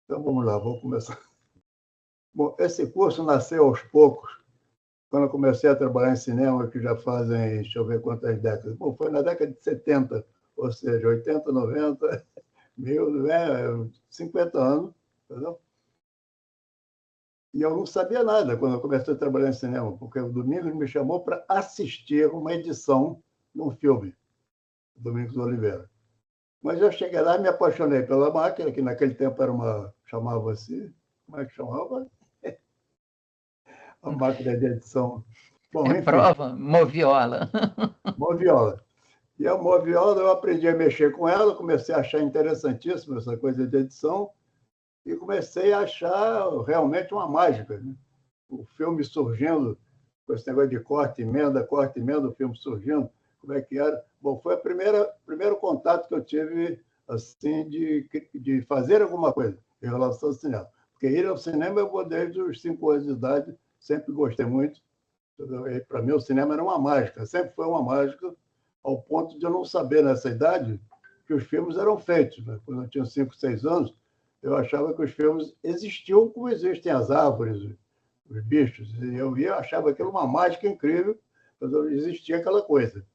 Então, vamos lá, vou começar. Bom, esse curso nasceu aos poucos, quando eu comecei a trabalhar em cinema, que já fazem, deixa eu ver quantas décadas. Bom, foi na década de 70, ou seja, 80, 90, 50 anos, entendeu? E eu não sabia nada quando eu comecei a trabalhar em cinema, porque o Domingos me chamou para assistir uma edição de um filme, Domingos Oliveira. Mas eu cheguei lá e me apaixonei pela máquina, que naquele tempo era uma, chamava-se, como é que chamava? A máquina de edição. Bom, É enfim, prova, moviola. moviola. E a moviola, eu aprendi a mexer com ela, comecei a achar interessantíssima essa coisa de edição e comecei a achar realmente uma mágica, né? O filme surgindo, com esse negócio de corte, emenda, o filme surgindo, como é que era? Bom, foi o primeiro contato que eu tive assim de fazer alguma coisa em relação ao cinema. Porque ir ao cinema eu vou desde os 5 anos de idade, sempre gostei muito. Para mim, o cinema era uma mágica, sempre foi uma mágica, ao ponto de eu não saber, nessa idade, que os filmes eram feitos. Né? Quando eu tinha 5, 6 anos, eu achava que os filmes existiam como existem as árvores, os bichos. E eu achava aquilo uma mágica incrível, mas existia aquela coisa.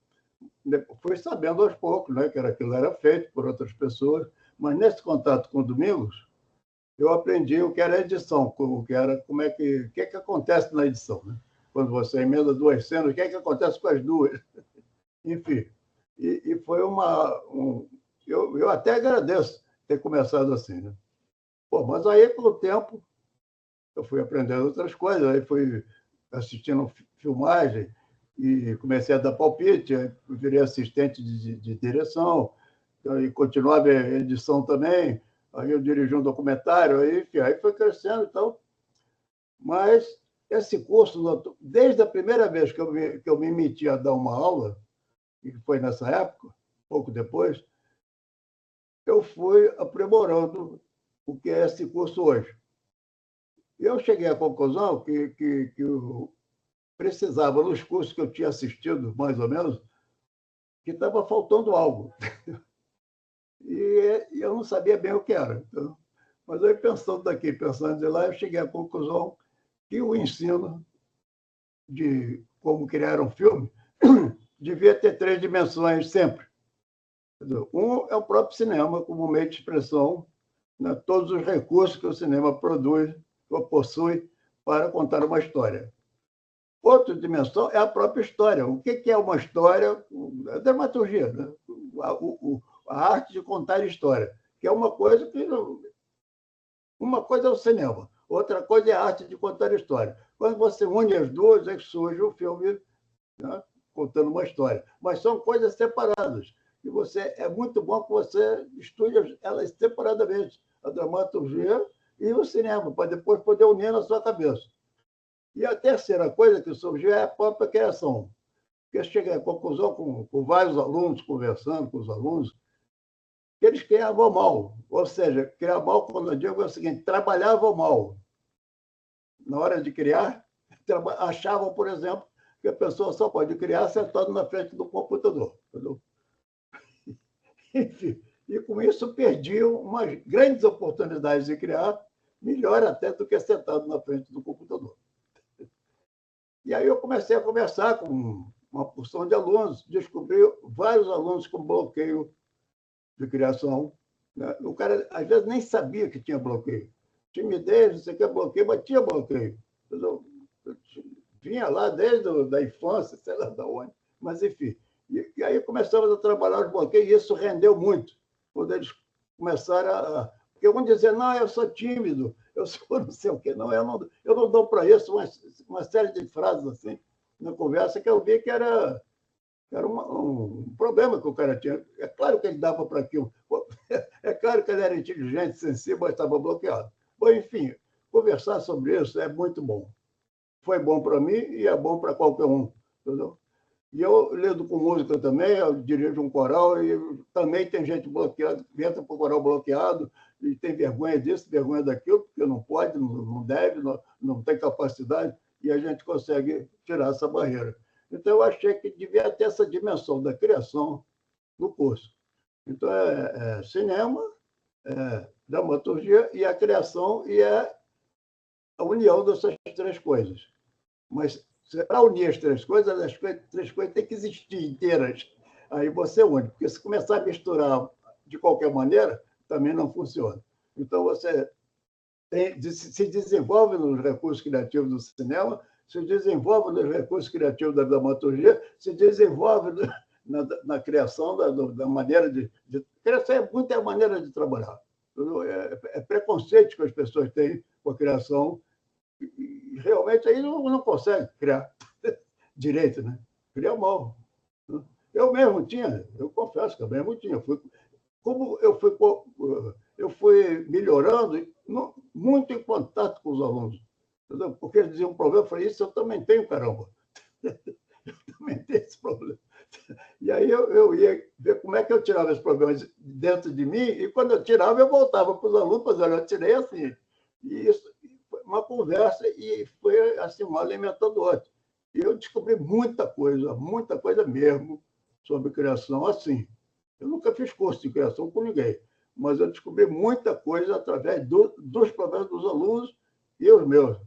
Fui sabendo aos poucos, né, que aquilo era feito por outras pessoas, mas nesse contato com o Domingos, eu aprendi o que era edição, o que era, como é o que acontece na edição, né? Quando você emenda 2 cenas, o que acontece com as duas? Enfim, e foi eu até agradeço ter começado assim, né? Pô, mas aí, com o tempo, eu fui aprendendo outras coisas, aí fui assistindo filmagem e comecei a dar palpite, aí virei assistente de direção, e continuava a edição também, aí eu dirigi um documentário, aí, enfim, aí foi crescendo e tal. Mas esse curso, desde a primeira vez que eu me meti a dar uma aula, que foi nessa época, pouco depois, eu fui aprimorando o que é esse curso hoje. E eu cheguei à conclusão que eu precisava, nos cursos que eu tinha assistido, mais ou menos, que estava faltando algo. E eu não sabia bem o que era. Então, mas aí, pensando daqui, pensando de lá, eu cheguei à conclusão que o ensino de como criar um filme devia ter 3 dimensões sempre. Um é o próprio cinema, como meio de expressão, né, todos os recursos que o cinema produz ou possui para contar uma história. Outra dimensão é a própria história. O que é uma história? A dramaturgia, né? A arte de contar história, que é uma coisa que uma coisa é o cinema, outra coisa é a arte de contar história. Quando você une as duas, é que surge o filme, né, contando uma história. Mas são coisas separadas. E é muito bom que você estude elas separadamente, a dramaturgia e o cinema, para depois poder unir na sua cabeça. E a terceira coisa que surgiu é a própria criação. Porque eu cheguei à conclusão, com vários alunos, conversando com os alunos, que eles criavam mal. Ou seja, criar mal, quando eu digo, é o seguinte: trabalhavam mal. Na hora de criar, achavam, por exemplo, que a pessoa só pode criar sentado na frente do computador. Entendeu? Enfim, e com isso perdiam umas grandes oportunidades de criar, melhor até do que sentado na frente do computador. E aí eu comecei a conversar com uma porção de alunos, descobri vários alunos com bloqueio de criação. Né? O cara, às vezes, nem sabia que tinha bloqueio. Timidez, você quer bloqueio, mas tinha bloqueio. Eu vinha lá desde a infância, sei lá de onde, mas enfim. E aí começamos a trabalhar os bloqueios, e isso rendeu muito. Quando eles começaram a. Porque vão dizer, não, eu sou tímido, eu sou não sei o quê. Não, eu não dou para isso uma série de frases assim, na conversa, que eu vi que era um problema que o cara tinha. É claro que ele dava para aquilo. É claro que ele era inteligente, sensível, mas estava bloqueado. Bom, enfim, conversar sobre isso é muito bom. Foi bom para mim e é bom para qualquer um. Entendeu? E eu lido com música também, eu dirijo um coral e também tem gente bloqueada, que entra para o coral bloqueado e tem vergonha disso, vergonha daquilo, porque não pode, não deve, não tem capacidade, e a gente consegue tirar essa barreira. Então, eu achei que devia ter essa dimensão da criação no curso. Então, cinema, dramaturgia e a criação e a união dessas três coisas. Mas para unir as três coisas têm que existir inteiras. Aí você une, porque se começar a misturar de qualquer maneira, também não funciona. Então, você se desenvolve nos recursos criativos do cinema, se desenvolve nos recursos criativos da dramaturgia, se desenvolve na criação da maneira de... Criação é muita maneira de trabalhar. É preconceito que as pessoas têm com a criação, e realmente aí não consegue criar direito, né? Cria mal. Eu mesmo tinha, eu confesso que eu mesmo tinha. Como eu fui melhorando, muito em contato com os alunos, entendeu? Porque eles diziam um problema, eu falei, isso eu também tenho, caramba. Eu também tenho esse problema. E aí eu ia ver como é que eu tirava esses problemas dentro de mim, e quando eu tirava, eu voltava para os alunos, mas olha, eu tirei assim. E isso foi uma conversa, e foi assim, um alimentando o outro. E eu descobri muita coisa mesmo sobre criação assim. Eu nunca fiz curso de criação com ninguém, mas eu descobri muita coisa através dos problemas dos alunos e os meus.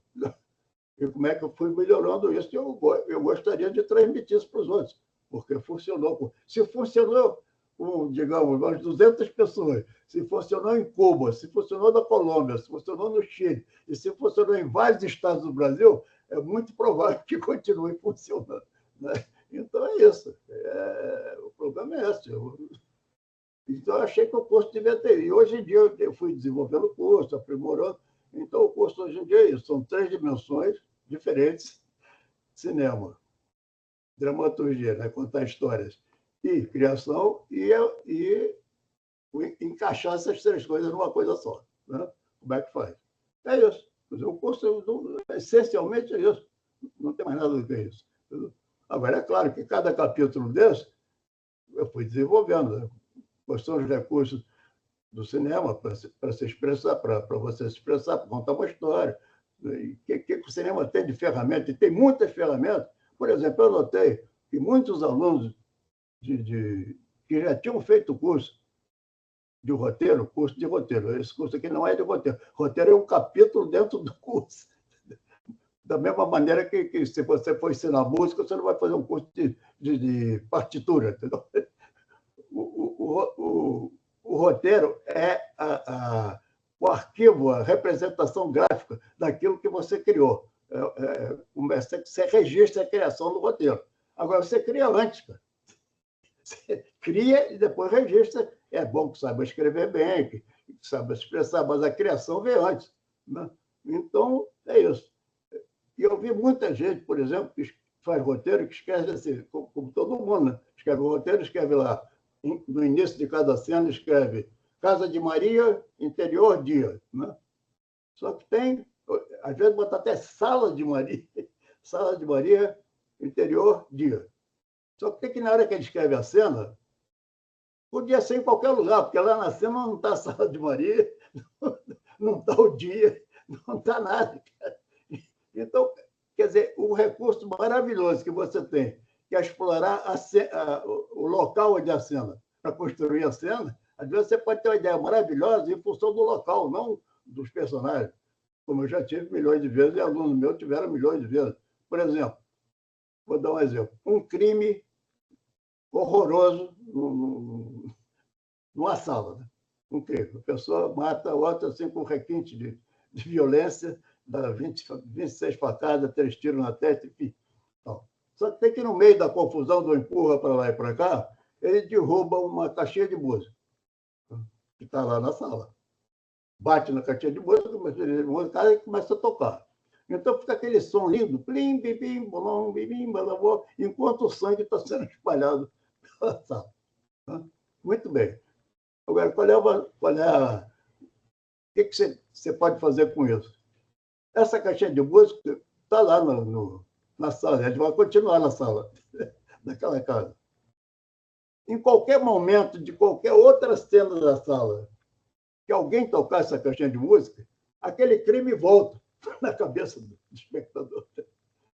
E como é que eu fui melhorando isso? Eu gostaria de transmitir isso para os outros, porque funcionou. Se funcionou com, digamos, umas 200 pessoas, se funcionou em Cuba, se funcionou na Colômbia, se funcionou no Chile, e se funcionou em vários estados do Brasil, é muito provável que continue funcionando, né? Então, é isso. O problema é esse. Então, eu achei que o curso devia ter. E hoje em dia, eu fui desenvolvendo o curso, aprimorando. Então, o curso hoje em dia é isso. São 3 dimensões diferentes: cinema, dramaturgia, né? Contar histórias, e criação, e encaixar essas 3 coisas numa coisa só, né? Como é que faz? É isso. O curso, essencialmente, é isso. Não tem mais nada do que isso. Agora, é claro que cada capítulo desse eu fui desenvolvendo, né? Quais são os recursos do cinema para se expressar, para você se expressar, para contar uma história. O que o cinema tem de ferramenta? E tem muitas ferramentas. Por exemplo, eu notei que muitos alunos que já tinham feito o curso de roteiro. Esse curso aqui não é de roteiro. Roteiro é um capítulo dentro do curso. Da mesma maneira que se você for ensinar música, você não vai fazer um curso de partitura, entendeu? O roteiro é o arquivo, a representação gráfica daquilo que você criou. Você registra a criação do roteiro. Agora, você cria antes, cara. Você cria e depois registra. É bom que saiba escrever bem, que saiba expressar, mas a criação vem antes, né? Então, é isso. E eu vi muita gente, por exemplo, que faz roteiro, que escreve assim, como todo mundo, né? Escreve o roteiro, escreve lá, no início de cada cena, escreve Casa de Maria, interior, dia, né? Só que tem, às vezes, bota até Sala de Maria, Sala de Maria, interior, dia. Só que tem que, na hora que ele escreve a cena, podia ser em qualquer lugar, porque lá na cena não está a Sala de Maria, não está o dia, não está nada. Então, quer dizer, um recurso maravilhoso que você tem, que é explorar o local onde a cena, para construir a cena, às vezes você pode ter uma ideia maravilhosa em função do local, não dos personagens. Como eu já tive milhões de vezes, e alunos meus tiveram milhões de vezes. Por exemplo, vou dar um exemplo. Um crime horroroso numa sala, né? Um crime. A pessoa mata a outra assim, com requinte de violência, dá 26 facadas, 3 tiros na testa, enfim. Então, só que tem que, no meio da confusão, do empurra para lá e para cá, ele derruba uma caixinha de música, que está lá na sala. Bate na caixinha de música, e começa a tocar. Então fica aquele som lindo, plim, bim, bim, bolom, bim, bim, balabó, enquanto o sangue está sendo espalhado pela sala. Muito bem. Agora, o que você pode fazer com isso? Essa caixinha de música está lá na sala, a gente vai continuar na sala daquela casa. Em qualquer momento, de qualquer outra cena da sala, que alguém tocar essa caixinha de música, aquele crime volta na cabeça do espectador.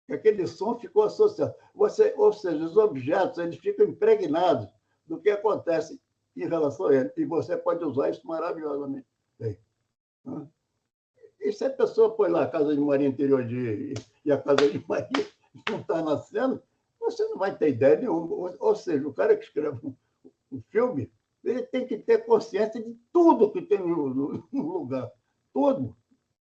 Aquele som ficou associado. Ou seja, os objetos eles ficam impregnados do que acontece em relação a ele. E você pode usar isso maravilhosamente. Tem, né? E se a pessoa põe lá a Casa de Maria Interior e a Casa de Maria não está na cena, você não vai ter ideia nenhuma. Ou seja, o cara que escreve um filme, ele tem que ter consciência de tudo que tem no lugar. Tudo.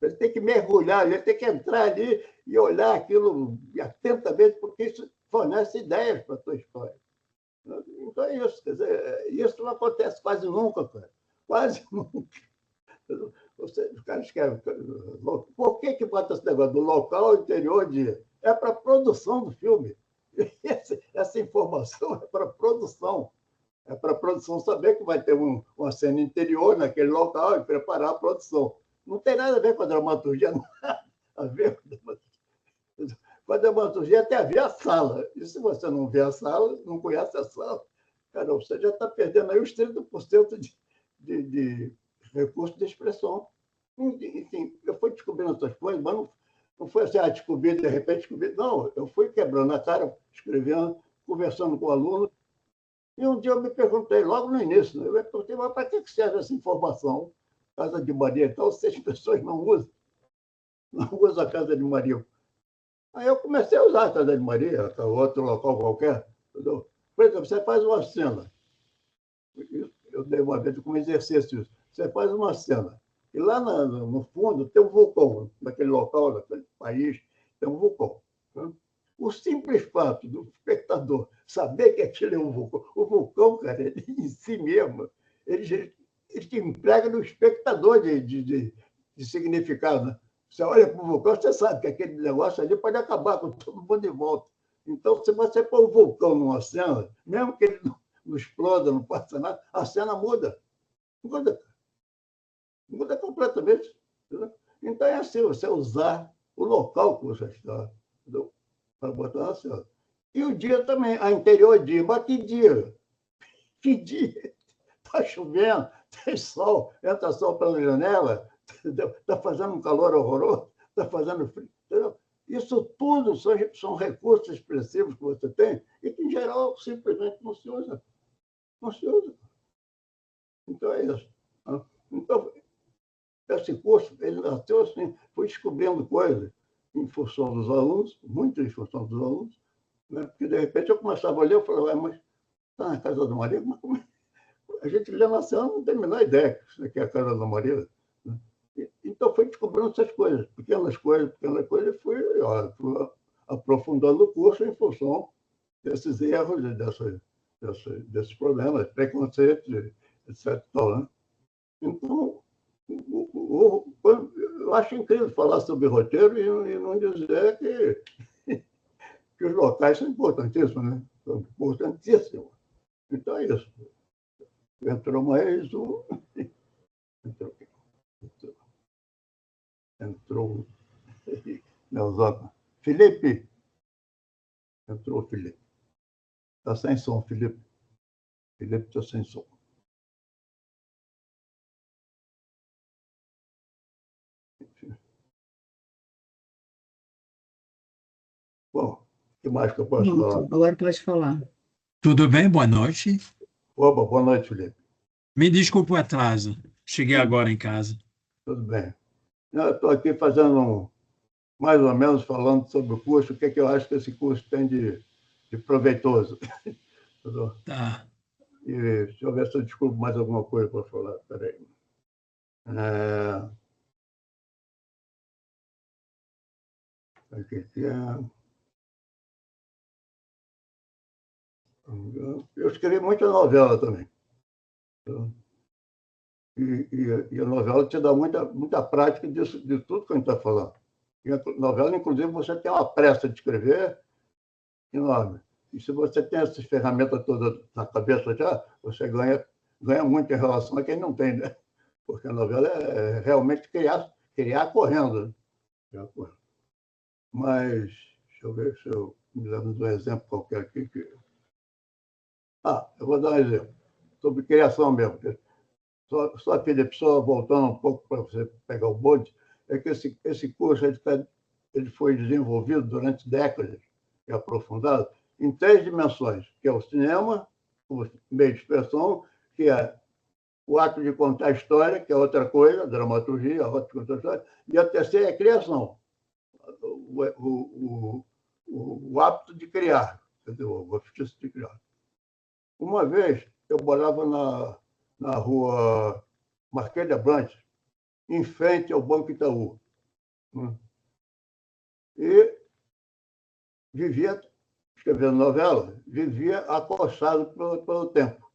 Ele tem que mergulhar, ele tem que entrar ali e olhar aquilo atentamente, porque isso fornece ideias para a tua história. Então é isso. Quer dizer, isso não acontece quase nunca, cara. Quase nunca. Os caras escrevem. Por que bota esse negócio do local interior de. É para a produção do filme. Essa informação é para a produção. É para a produção saber que vai ter uma cena interior naquele local e preparar a produção. Não tem nada a ver com a dramaturgia, nada a ver com a dramaturgia. Com a dramaturgia até ver a sala. E se você não vê a sala, não conhece a sala, cara, você já está perdendo aí os 30% de recurso de expressão. Enfim, eu fui descobrindo essas coisas, mas não foi assim, descobri, de repente descobri. Não, eu fui quebrando a cara, escrevendo, conversando com o aluno. E um dia eu me perguntei, logo no início, né, eu me perguntei, mas para que serve essa informação? Casa de Maria e tal, se as pessoas não usam a Casa de Maria. Aí eu comecei a usar a Casa de Maria, outro local qualquer. Entendeu? Por exemplo, você faz uma cena, eu dei uma vez como exercício isso, você faz uma cena, e lá no fundo tem um vulcão, naquele local, naquele país, tem um vulcão. Né? O simples fato do espectador saber que aquilo é um vulcão, o vulcão, cara, ele, em si mesmo, ele te emprega no espectador de significado. Né? Você olha para o vulcão, você sabe que aquele negócio ali pode acabar com todo mundo de volta. Então, se você pôr um vulcão numa cena, mesmo que ele não exploda, não passa nada, a cena muda. Muda completamente. Entendeu? Então, é assim, você usar o local que você está, para botar na cena. E o dia também, a interior dia, mas que dia? Que dia? Está chovendo, tem sol, entra sol pela janela, está fazendo um calor horroroso, está fazendo frio. Entendeu? Isso tudo são recursos expressivos que você tem e que, em geral, simplesmente não se usa. Não se usa. Então, é isso. Então, esse curso, ele nasceu assim, foi descobrindo coisas em função dos alunos, muito em função dos alunos, né? Porque, de repente, eu começava a ler, eu falava, mas está na casa do marido? Mas como é? A gente lê na cena, não tem a menor ideia que isso aqui é a casa do marido. Né? Então, foi descobrindo essas coisas, pequenas coisas, e fui aprofundando o curso em função desses erros, desses problemas, preconceitos, etc. Né? Então, eu acho incrível falar sobre roteiro e não dizer que os locais são importantíssimos, né? São importantíssimos. Então é isso. Entrou mais um. Entrou. Entrou. Meus Felipe. Entrou o Felipe. Está sem som, Felipe. Felipe está sem som. Bom, o que mais que eu posso falar? Agora pode falar. Tudo bem? Boa noite. Opa, boa noite, Felipe. Me desculpe o atraso. Cheguei agora em casa. Tudo bem. Eu estou aqui fazendo mais ou menos falando sobre o curso, o que eu acho que esse curso tem de proveitoso. Tá. E deixa eu ver se eu descubro mais alguma coisa para falar. Espera aí. Eu escrevi muita novela também. E a novela te dá muita prática de tudo que a gente está falando. E a novela, inclusive, você tem uma pressa de escrever enorme. E se você tem essas ferramentas todas na cabeça já, você ganha muito em relação a quem não tem, né? Porque a novela é realmente criar correndo. Né? Mas, deixa eu ver se eu me lembro de um exemplo qualquer aqui. Eu vou dar um exemplo sobre criação mesmo. Só Felipe, só voltando um pouco para você pegar o bonde, é que esse curso ele foi desenvolvido durante décadas, e aprofundado, em 3 dimensões, que é o cinema, o meio de expressão, que é o ato de contar a história, que é outra coisa, a dramaturgia, o ato de contar a história, e a terceira é a criação, o hábito de criar, quer dizer, o ofício de criar. Uma vez, eu morava na rua Marquês de Abrantes, em frente ao Banco Itaú. E vivia, escrevendo novela, vivia acossado pelo tempo,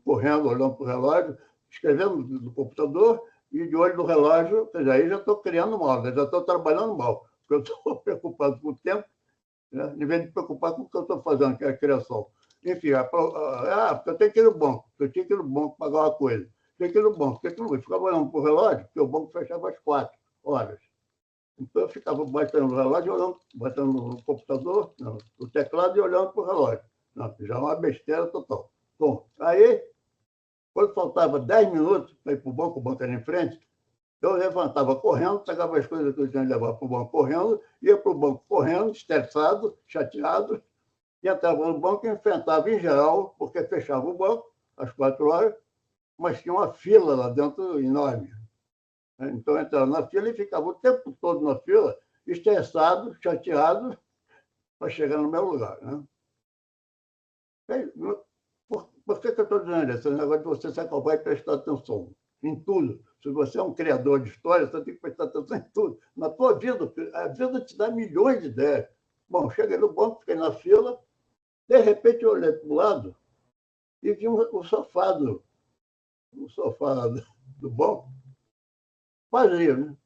correndo, olhando para o relógio, escrevendo no computador e de olho no relógio, quer dizer, aí já estou criando mal, já estou trabalhando mal, porque eu estou preocupado com o tempo, né, em vez de preocupar com o que eu estou fazendo, que é a criação. Enfim, porque eu tenho que ir no banco, eu tinha que ir no banco pagar uma coisa, tenho que ir no banco, porque eu ficava olhando para o relógio, porque o banco fechava às 4 horas. Então, eu ficava batendo no relógio, olhando, batendo no computador, no teclado e olhando para o relógio. Não, já é uma besteira total. Bom, aí, quando faltava 10 minutos para ir para o banco era em frente, eu levantava correndo, pegava as coisas que eu tinha que levar para o banco correndo, ia para o banco correndo, estressado, chateado, e entrava no banco e enfrentava em geral, porque fechava o banco às 4 horas, mas tinha uma fila lá dentro enorme. Então, eu entrava na fila e ficava o tempo todo na fila, estressado, chateado, para chegar no meu lugar. Né? Por que eu estou dizendo isso? Esse negócio de você se acalmar e prestar atenção em tudo. Se você é um criador de história, você tem que prestar atenção em tudo. Na tua vida, a vida te dá milhões de ideias. Bom, cheguei no banco, fiquei na fila, de repente eu olhei para o lado e vi o sofá do banco vazio, né?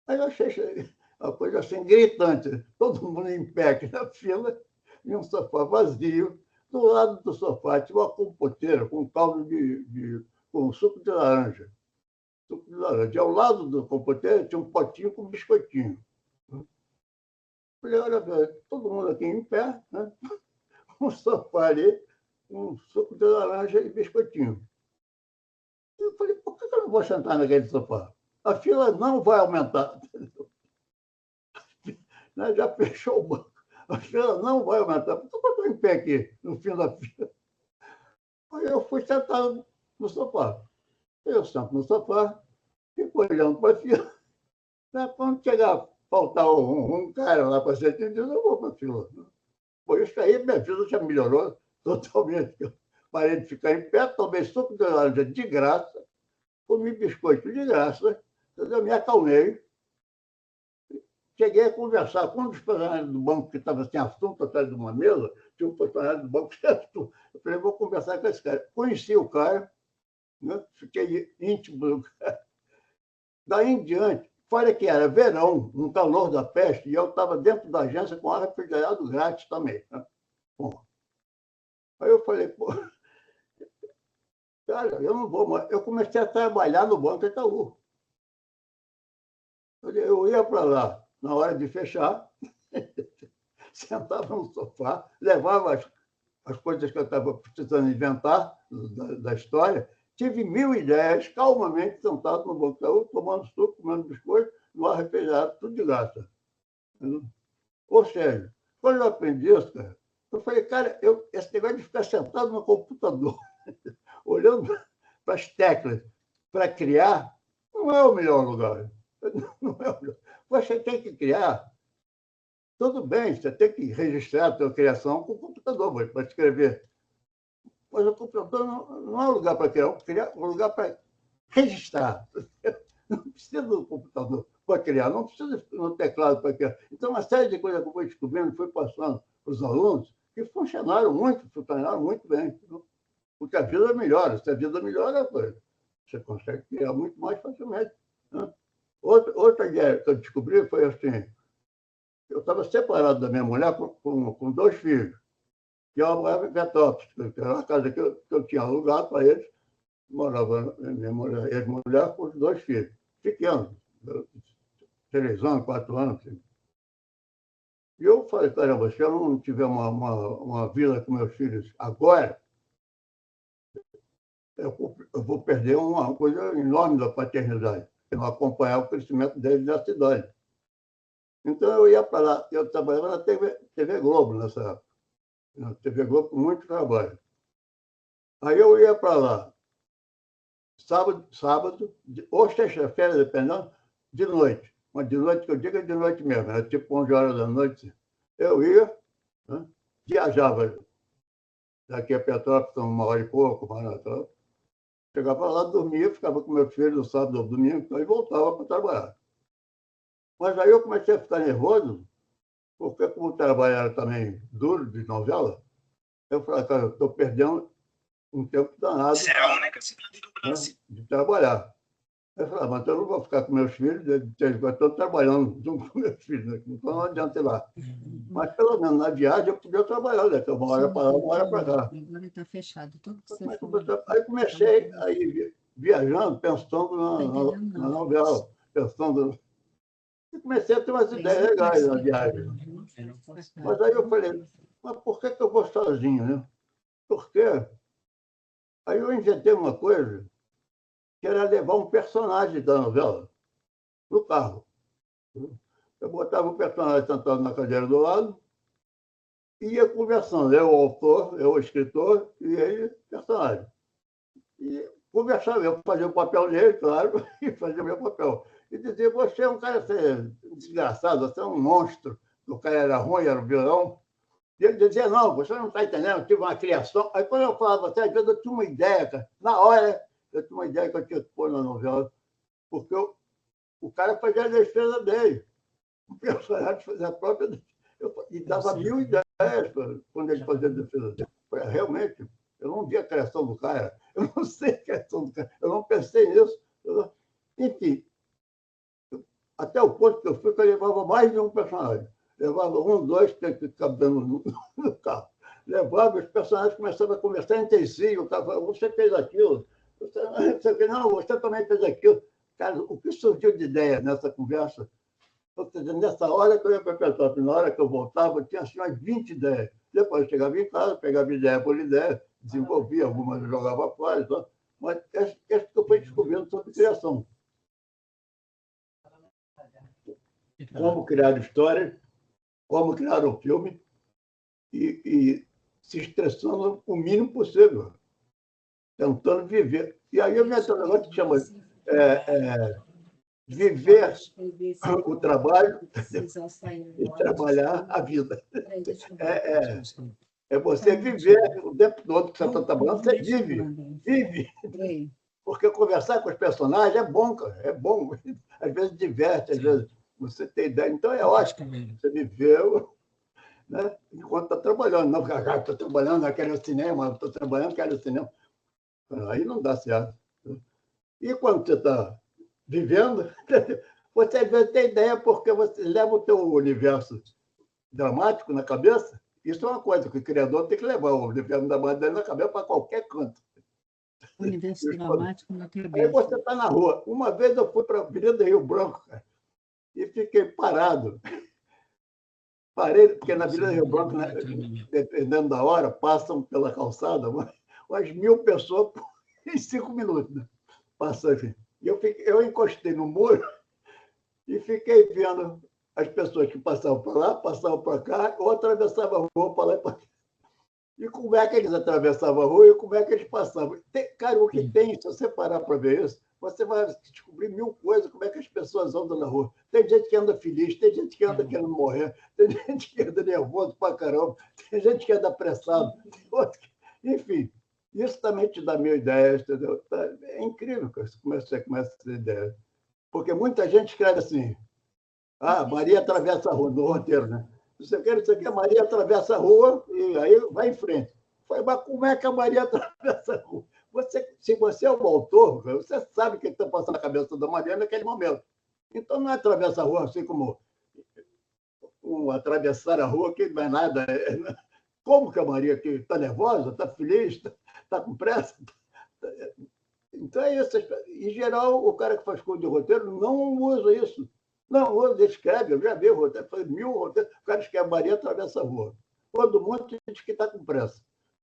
Aí eu achei uma coisa assim gritante, todo mundo em pé aqui na fila, e um sofá vazio. Do lado do sofá tinha uma compoteira com caldo com suco de laranja. Suco de laranja. E ao lado do compoteira tinha um potinho com biscoitinho. Falei, olha, todo mundo aqui em pé, né? Um sofá ali, um suco de laranja e biscoitinho. E eu falei, por que eu não vou sentar naquele sofá? A fila não vai aumentar. Né? Já fechou o banco. A fila não vai aumentar. Por que eu estou em pé aqui, no fim da fila? Aí eu fui sentado no sofá. Eu sento no sofá, fico olhando para a fila. Né? Quando chegar a faltar um cara lá para ser atendido, eu vou para a fila. Por isso que aí minha vida já melhorou totalmente. Eu parei de ficar em pé, tomei suco de laranja de graça, comi biscoito de graça, eu me acalmei. Cheguei a conversar com um dos funcionários do banco que estava sem assunto atrás de uma mesa, tinha um funcionário do banco sem assunto. Eu falei, vou conversar com esse cara. Conheci o cara, né? Fiquei íntimo do cara. Daí em diante, olha que era verão, um calor da peste, e eu estava dentro da agência com ar refrigerado grátis também. Né? Bom, aí eu falei, pô, cara, eu não vou mais. Eu comecei a trabalhar no Banco Itaú. Eu ia para lá na hora de fechar, sentava no sofá, levava as coisas que eu estava precisando inventar da história, tive 1000 ideias, calmamente sentado no Banco Itaú, tomando suco, comendo biscoito, no ar refrigerado, tudo de graça. Ou seja, quando eu aprendi isso, cara, eu falei, cara, esse negócio de ficar sentado no computador, olhando para as teclas para criar, não é o melhor lugar. Não é o melhor. Você tem que criar. Tudo bem, você tem que registrar a sua criação com o computador, para escrever. Mas o computador não é um lugar para criar, é um lugar para registrar. Não precisa do computador para criar, não precisa do teclado para criar. Então, uma série de coisas que eu fui descobrindo, fui passando para os alunos, que funcionaram muito bem. Porque a vida melhora. Se a vida melhora, você consegue criar muito mais facilmente. Né? Outra ideia que eu descobri foi assim, eu estava separado da minha mulher com 2 filhos. E eu morava em Petrópolis, que era uma casa que eu tinha alugado para eles. Morava minha ex-mulher com os 2 filhos, pequenos, 3 anos, 4 anos. Assim. E eu falei, caramba, se eu não tiver uma vida com meus filhos agora, eu vou perder uma coisa enorme da paternidade. Eu vou acompanhar o crescimento deles na cidade. Então, eu ia para lá. Eu trabalhava na TV Globo nessa época. Na TV Globo, com muito trabalho. Aí eu ia para lá. sábado, ou sexta-feira, dependendo, de noite. Mas de noite, que eu digo, é de noite mesmo, era tipo 11 horas da noite. Eu ia, né, viajava daqui a Petrópolis, 1 hora e pouco, Maratá. Chegava lá, dormia, ficava com meu filho no sábado ou domingo, então, e voltava para trabalhar. Mas aí eu comecei a ficar nervoso, porque como o trabalho era também duro, de novela, eu falei, cara, eu estou perdendo um tempo danado, né, de trabalhar. Eu falei, mas eu não vou ficar com meus filhos, eu estou trabalhando junto com meus filhos, né? Então não adianta ir lá. Mas pelo menos na viagem eu podia trabalhar, né? Uma hora para lá, 1 hora para cá. Agora está fechado. Tudo que você Aí comecei a ir viajando, pensando na novela, pensando. E comecei a ter umas ideias legais na viagem. Mas aí eu falei, mas por que eu vou sozinho, né? Porque aí eu inventei uma coisa, que era levar um personagem da novela no carro. Eu botava o personagem sentado na cadeira do lado e ia conversando. Eu, o autor, eu, o escritor, e ele, personagem. E conversava, eu fazia o papel dele, claro, e fazia o meu papel. E dizia, você é um cara desgraçado, você é um monstro. O cara era ruim, era um vilão. E ele dizia, não, você não está entendendo, eu tive uma criação. Aí quando eu falava, você, às vezes eu tinha uma ideia, cara. Na hora, eu tinha uma ideia que eu tinha que pôr na novela, porque o cara fazia a defesa dele. O personagem fazia a própria. E dava 1000 ideias quando ele fazia a defesa dele. Realmente, eu não vi a criação do cara, eu não sei a criação do cara, eu não pensei nisso. Enfim, até o ponto que eu fui, que eu levava mais de um personagem. Levava 1, 2, que ficava dando no carro. Levava, os personagens começavam a conversar entre si, o cara falava, você fez aquilo, você fez, não, você também fez aquilo. Cara, o que surgiu de ideia nessa conversa? Ou seja, nessa hora que eu ia para Petrópolis, na hora que eu voltava, eu tinha assim, umas 20 ideias. Depois eu chegava em casa, pegava ideia por ideia, desenvolvia algumas, jogava fora, só. Mas esse que eu fui descobrindo sobre criação. Como criar histórias, como criar um filme e se estressando o mínimo possível, tentando viver. E aí eu me atrevo um negócio que chama viver o trabalho e trabalhar a vida. É você viver o tempo todo que você está trabalhando, você vive. Porque conversar com os personagens é bom, cara, é bom. Às vezes diverte, às vezes você tem ideia. Então é ótimo. Você viveu, né, enquanto está trabalhando. Não, cara, estou trabalhando, eu quero cinema, estou trabalhando, quero cinema. Aí não dá certo. E quando você está vivendo, você às vezes tem ideia porque você leva o teu universo dramático na cabeça. Isso é uma coisa que o criador tem que levar o universo dramático dele na cabeça para qualquer canto. Universo dramático na cabeça. Aí você está na rua. Uma vez eu fui para a Avenida Rio Branco, cara, e fiquei parado. Parei, porque na Avenida Rio Branco, né, dependendo da hora, passam pela calçada umas 1000 pessoas em 5 minutos. Né? Passa assim. E eu encostei no muro e fiquei vendo as pessoas que passavam para lá, passavam para cá, ou atravessavam a rua para lá e para cá. E como é que eles atravessavam a rua e como é que eles passavam. Cara, o que tem, se você parar para ver isso, você vai descobrir 1000 coisas, como é que as pessoas andam na rua. Tem gente que anda feliz, tem gente que anda querendo morrer, tem gente que anda nervoso para caramba, tem gente que anda apressado, enfim. Isso também te dá 1000 ideias, entendeu? É incrível que você começa a ter ideia. Porque muita gente escreve assim, Maria atravessa a rua, no roteiro, né? Você quer, Maria atravessa a rua e aí vai em frente. Mas como é que a Maria atravessa a rua? Se você é o autor, você sabe o que está passando na cabeça da Maria naquele momento. Então não é atravessa a rua assim como atravessar a rua, que não é nada. Como que a Maria está nervosa, está feliz, está com pressa? Então é isso. Em geral, o cara que faz curso de roteiro não usa isso. Não usa, escreve, eu já vi roteiro, faz 1000 roteiros, o cara escreve Maria atravessa a rua. Quando muito diz que está com pressa.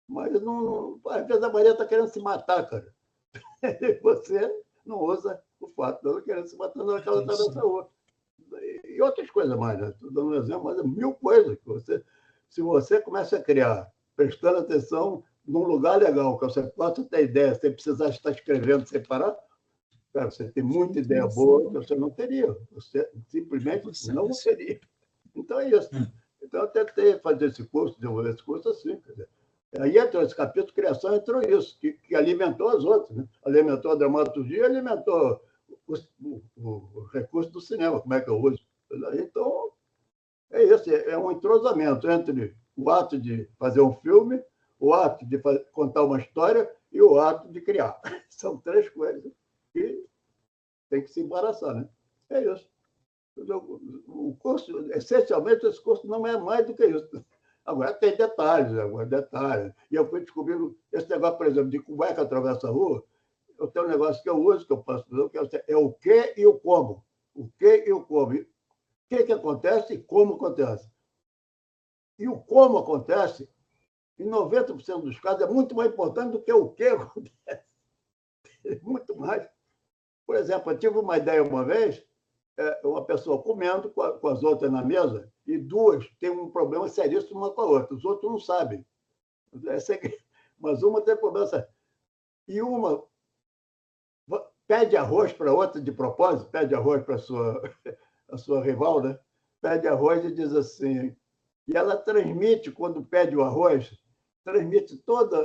Mas não, às vezes a Maria está querendo se matar, cara. E você não usa o fato dela querendo se matar na ela atravessa a rua. E outras coisas mais, né? Estou dando um exemplo, mas 1000 coisas que se você começa a criar, prestando atenção num lugar legal, que você possa ter ideia, sem precisar estar escrevendo sem parar, cara, você tem muita ideia boa que você não teria. Você simplesmente não teria. Então é isso. Então eu tentei fazer esse curso, desenvolver esse curso assim. Quer dizer, aí entrou esse capítulo de criação, entrou isso, que alimentou as outras. Né? Alimentou a dramaturgia, alimentou o recurso do cinema, como é que eu uso. Então, é isso, é um entrosamento entre o ato de fazer um filme, o ato de contar uma história e o ato de criar. São três coisas que tem que se embaraçar, né? É isso. O curso, essencialmente, esse curso não é mais do que isso. Agora tem detalhes. E eu fui descobrindo esse negócio, por exemplo, de como é que atravessa a rua. Eu tenho um negócio que eu uso, que eu posso fazer, que é o que e o como. O que e o como. O que acontece e como acontece. E o como acontece, em 90% dos casos, é muito mais importante do que o que acontece. Muito mais. Por exemplo, eu tive uma ideia uma vez, uma pessoa comendo com as outras na mesa, e duas têm um problema seríssimo uma com a outra. Os outros não sabem. Mas uma tem problema sério. E uma pede arroz para outra de propósito, pede arroz para a sua rival, né? Pede arroz e diz assim. E ela transmite, quando pede o arroz, transmite toda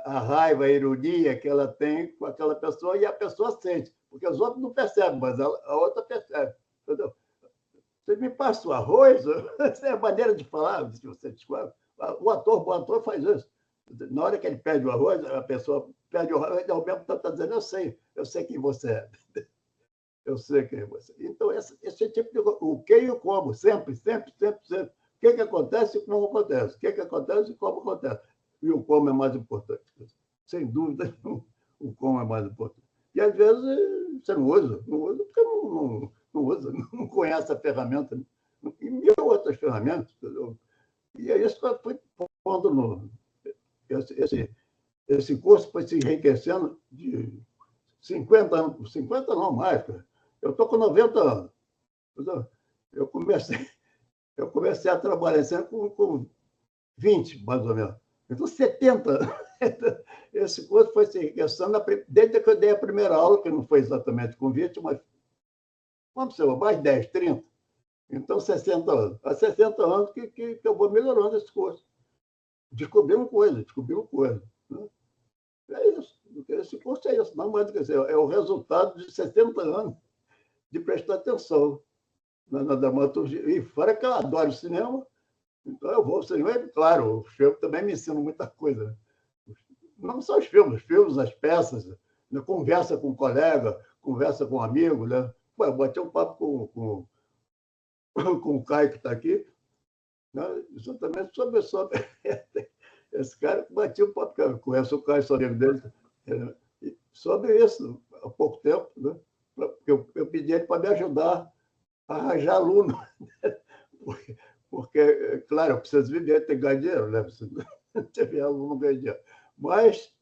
a raiva, a ironia que ela tem com aquela pessoa, e a pessoa sente, porque os outros não percebem, mas a outra percebe. Entendeu? Você me passa o arroz, essa é a maneira de falar, se você descobre. O bom ator faz isso. Na hora que ele pede o arroz, a pessoa pede o arroz, ao mesmo tempo está dizendo, eu sei quem você é. Eu sei quem é você. Então, esse tipo de o que e o como, sempre, sempre, sempre, sempre. O que acontece e como acontece. O que acontece e como acontece. E o como é mais importante. Sem dúvida, o como é mais importante. E, às vezes, você não usa porque não usa, não conhece a ferramenta. E mil outras ferramentas. Entendeu? E é isso que eu fui pondo no... Esse curso foi se enriquecendo de 50 anos, 50 não mais, cara. Eu estou com 90 anos. Eu comecei a trabalhar com 20, mais ou menos. Então, 70 anos. Esse curso foi se enriquecendo desde que eu dei a primeira aula, que não foi exatamente com 20, mas vamos ser mais 10, 30. Então, 60 anos. Há 60 anos que eu vou melhorando esse curso. Descobrindo coisa. Né? É isso. Esse curso é isso. Não mais do que isso. É o resultado de 60 anos de prestar atenção na dramaturgia. E fora que eu adoro cinema, então eu vou ao cinema. E, claro, os filmes também me ensinam muita coisa. Né? Não só os filmes, as peças, né? Conversa com um colega, conversa com um amigo. Né? Pô, eu bati um papo com o Caio, que está aqui, né? Exatamente sobre esse cara, bati um papo, eu conheço o Caio, sou amigo dele, sobre isso, há pouco tempo. Né? Eu pedi ele para me ajudar a arranjar aluno, porque, claro, eu preciso viver, tem que ganhar dinheiro, né? Se não tiver aluno, não ganha dinheiro. Mas,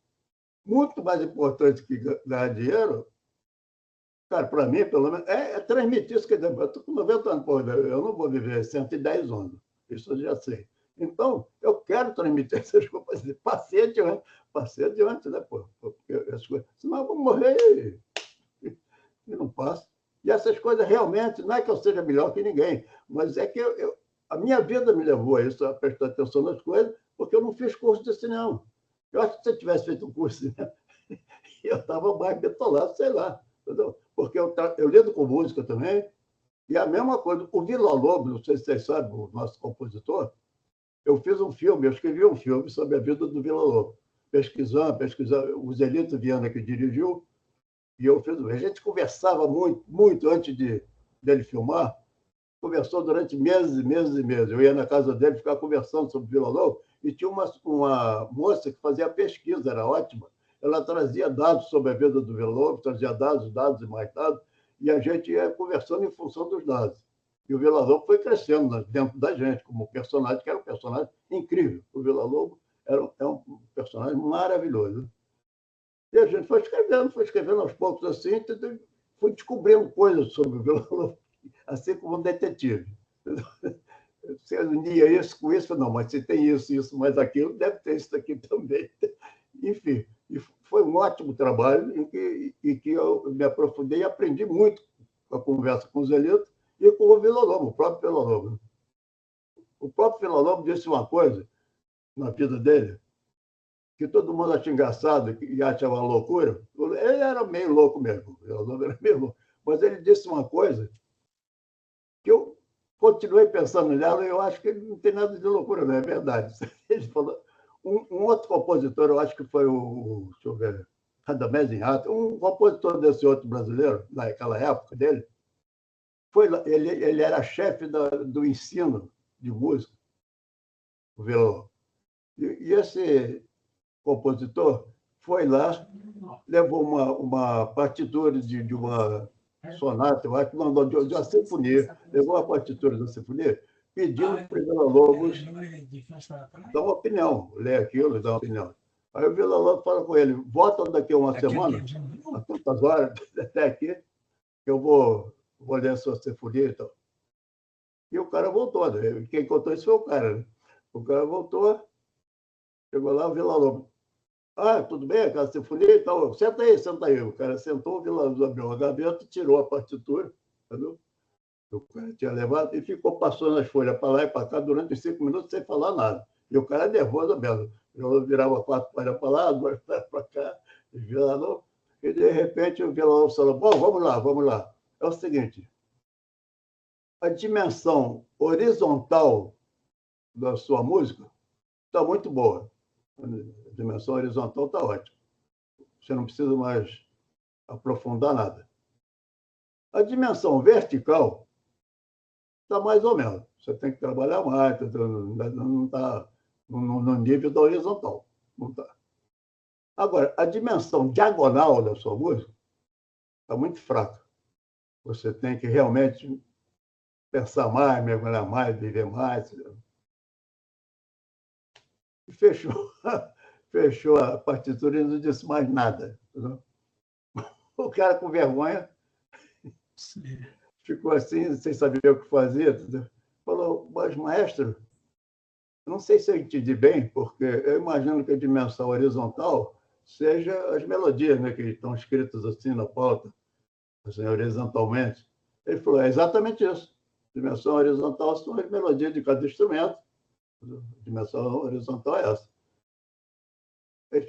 muito mais importante que ganhar dinheiro, cara, para mim, pelo menos, é transmitir isso. Eu estou com 90 anos, pô, eu não vou viver 110 anos, isso eu já sei. Então, eu quero transmitir essas coisas, passei adiante, né, pô? Senão eu vou morrer e não passo. E essas coisas realmente, não é que eu seja melhor que ninguém, mas é que a minha vida me levou a isso, a prestar atenção nas coisas, porque eu não fiz curso de cinema. Eu acho que se eu tivesse feito um curso de cinema, eu estava mais betolado, sei lá. Entendeu? Porque eu lido com música também, e a mesma coisa. O Villa-Lobos, não sei se vocês sabem, o nosso compositor, eu escrevi um filme sobre a vida do Villa-Lobos, pesquisando, o Zelito Viana que dirigiu, e eu fiz. A gente conversava muito, muito antes dele filmar, conversou durante meses e meses e meses. Eu ia na casa dele ficar conversando sobre Villa-Lobos, e tinha uma moça que fazia pesquisa, era ótima. Ela trazia dados sobre a vida do Villa-Lobos, trazia dados e mais dados, e a gente ia conversando em função dos dados. E o Villa-Lobos foi crescendo dentro da gente, como personagem, que era um personagem incrível. O Villa-Lobos é um personagem maravilhoso. E a gente foi escrevendo aos poucos assim, foi descobrindo coisas sobre o Villa-Lobos, assim como um detetive. Você unia isso com isso, não, mas se tem isso, mais aquilo, deve ter isso daqui também. Enfim, e foi um ótimo trabalho em que eu me aprofundei e aprendi muito com a conversa com o Zelito e com o Villa-Lobos, o próprio Villa-Lobos. O próprio Villa-Lobos disse uma coisa na vida dele, que todo mundo acha engraçado e acha uma loucura. Ele era meio louco mesmo, o Villa-Lobos era meio louco. Mas ele disse uma coisa que eu continuei pensando nela e eu acho que não tem nada de loucura, não é verdade. Ele falou, um outro compositor, eu acho que foi deixa eu ver, Radamés Inharto, um compositor desse outro brasileiro, naquela época dele, ele era chefe do ensino de música, o violão. E esse compositor foi lá, levou uma partitura de uma sonata, eu acho, não, de uma sinfonia, levou a partitura da sinfonia, pediu para o Villa-Lobos dar uma opinião, ler aquilo, dar uma opinião. Aí o Villa-Lobos fala com ele, volta daqui a uma semana, a tantas horas, até aqui, que eu vou ler a sua sinfonia e tal. E o cara voltou, né? Quem contou isso foi o cara, né? O cara voltou, chegou lá, o Villa-Lobos, tudo bem, aquela sinfonia e tal. Senta aí, senta aí. O cara sentou, o Villa-Lobos abriu a gaveta, tirou a partitura, entendeu? O cara tinha levado e ficou passando as folhas para lá e para cá durante 5 minutos sem falar nada. E o cara nervoso mesmo. Eu virava 4 folhas para lá, 2 folhas para cá, e Villa-Lobos. E de repente o Villa-Lobos falou: bom, vamos lá. É o seguinte: a dimensão horizontal da sua música está muito boa. A dimensão horizontal está ótima. Você não precisa mais aprofundar nada. A dimensão vertical está mais ou menos. Você tem que trabalhar mais, não está no nível da horizontal. Não está. Agora, a dimensão diagonal da sua música está muito fraca. Você tem que realmente pensar mais, mergulhar mais, viver mais. E fechou a partitura e não disse mais nada. Entendeu? O cara, com vergonha, ficou assim, sem saber o que fazer. Entendeu? Falou, mas, maestro, não sei se eu entendi bem, porque eu imagino que a dimensão horizontal seja as melodias, né, que estão escritas assim na pauta, assim, horizontalmente. Ele falou, é exatamente isso. Dimensão horizontal são as melodias de cada instrumento. A dimensão horizontal é essa.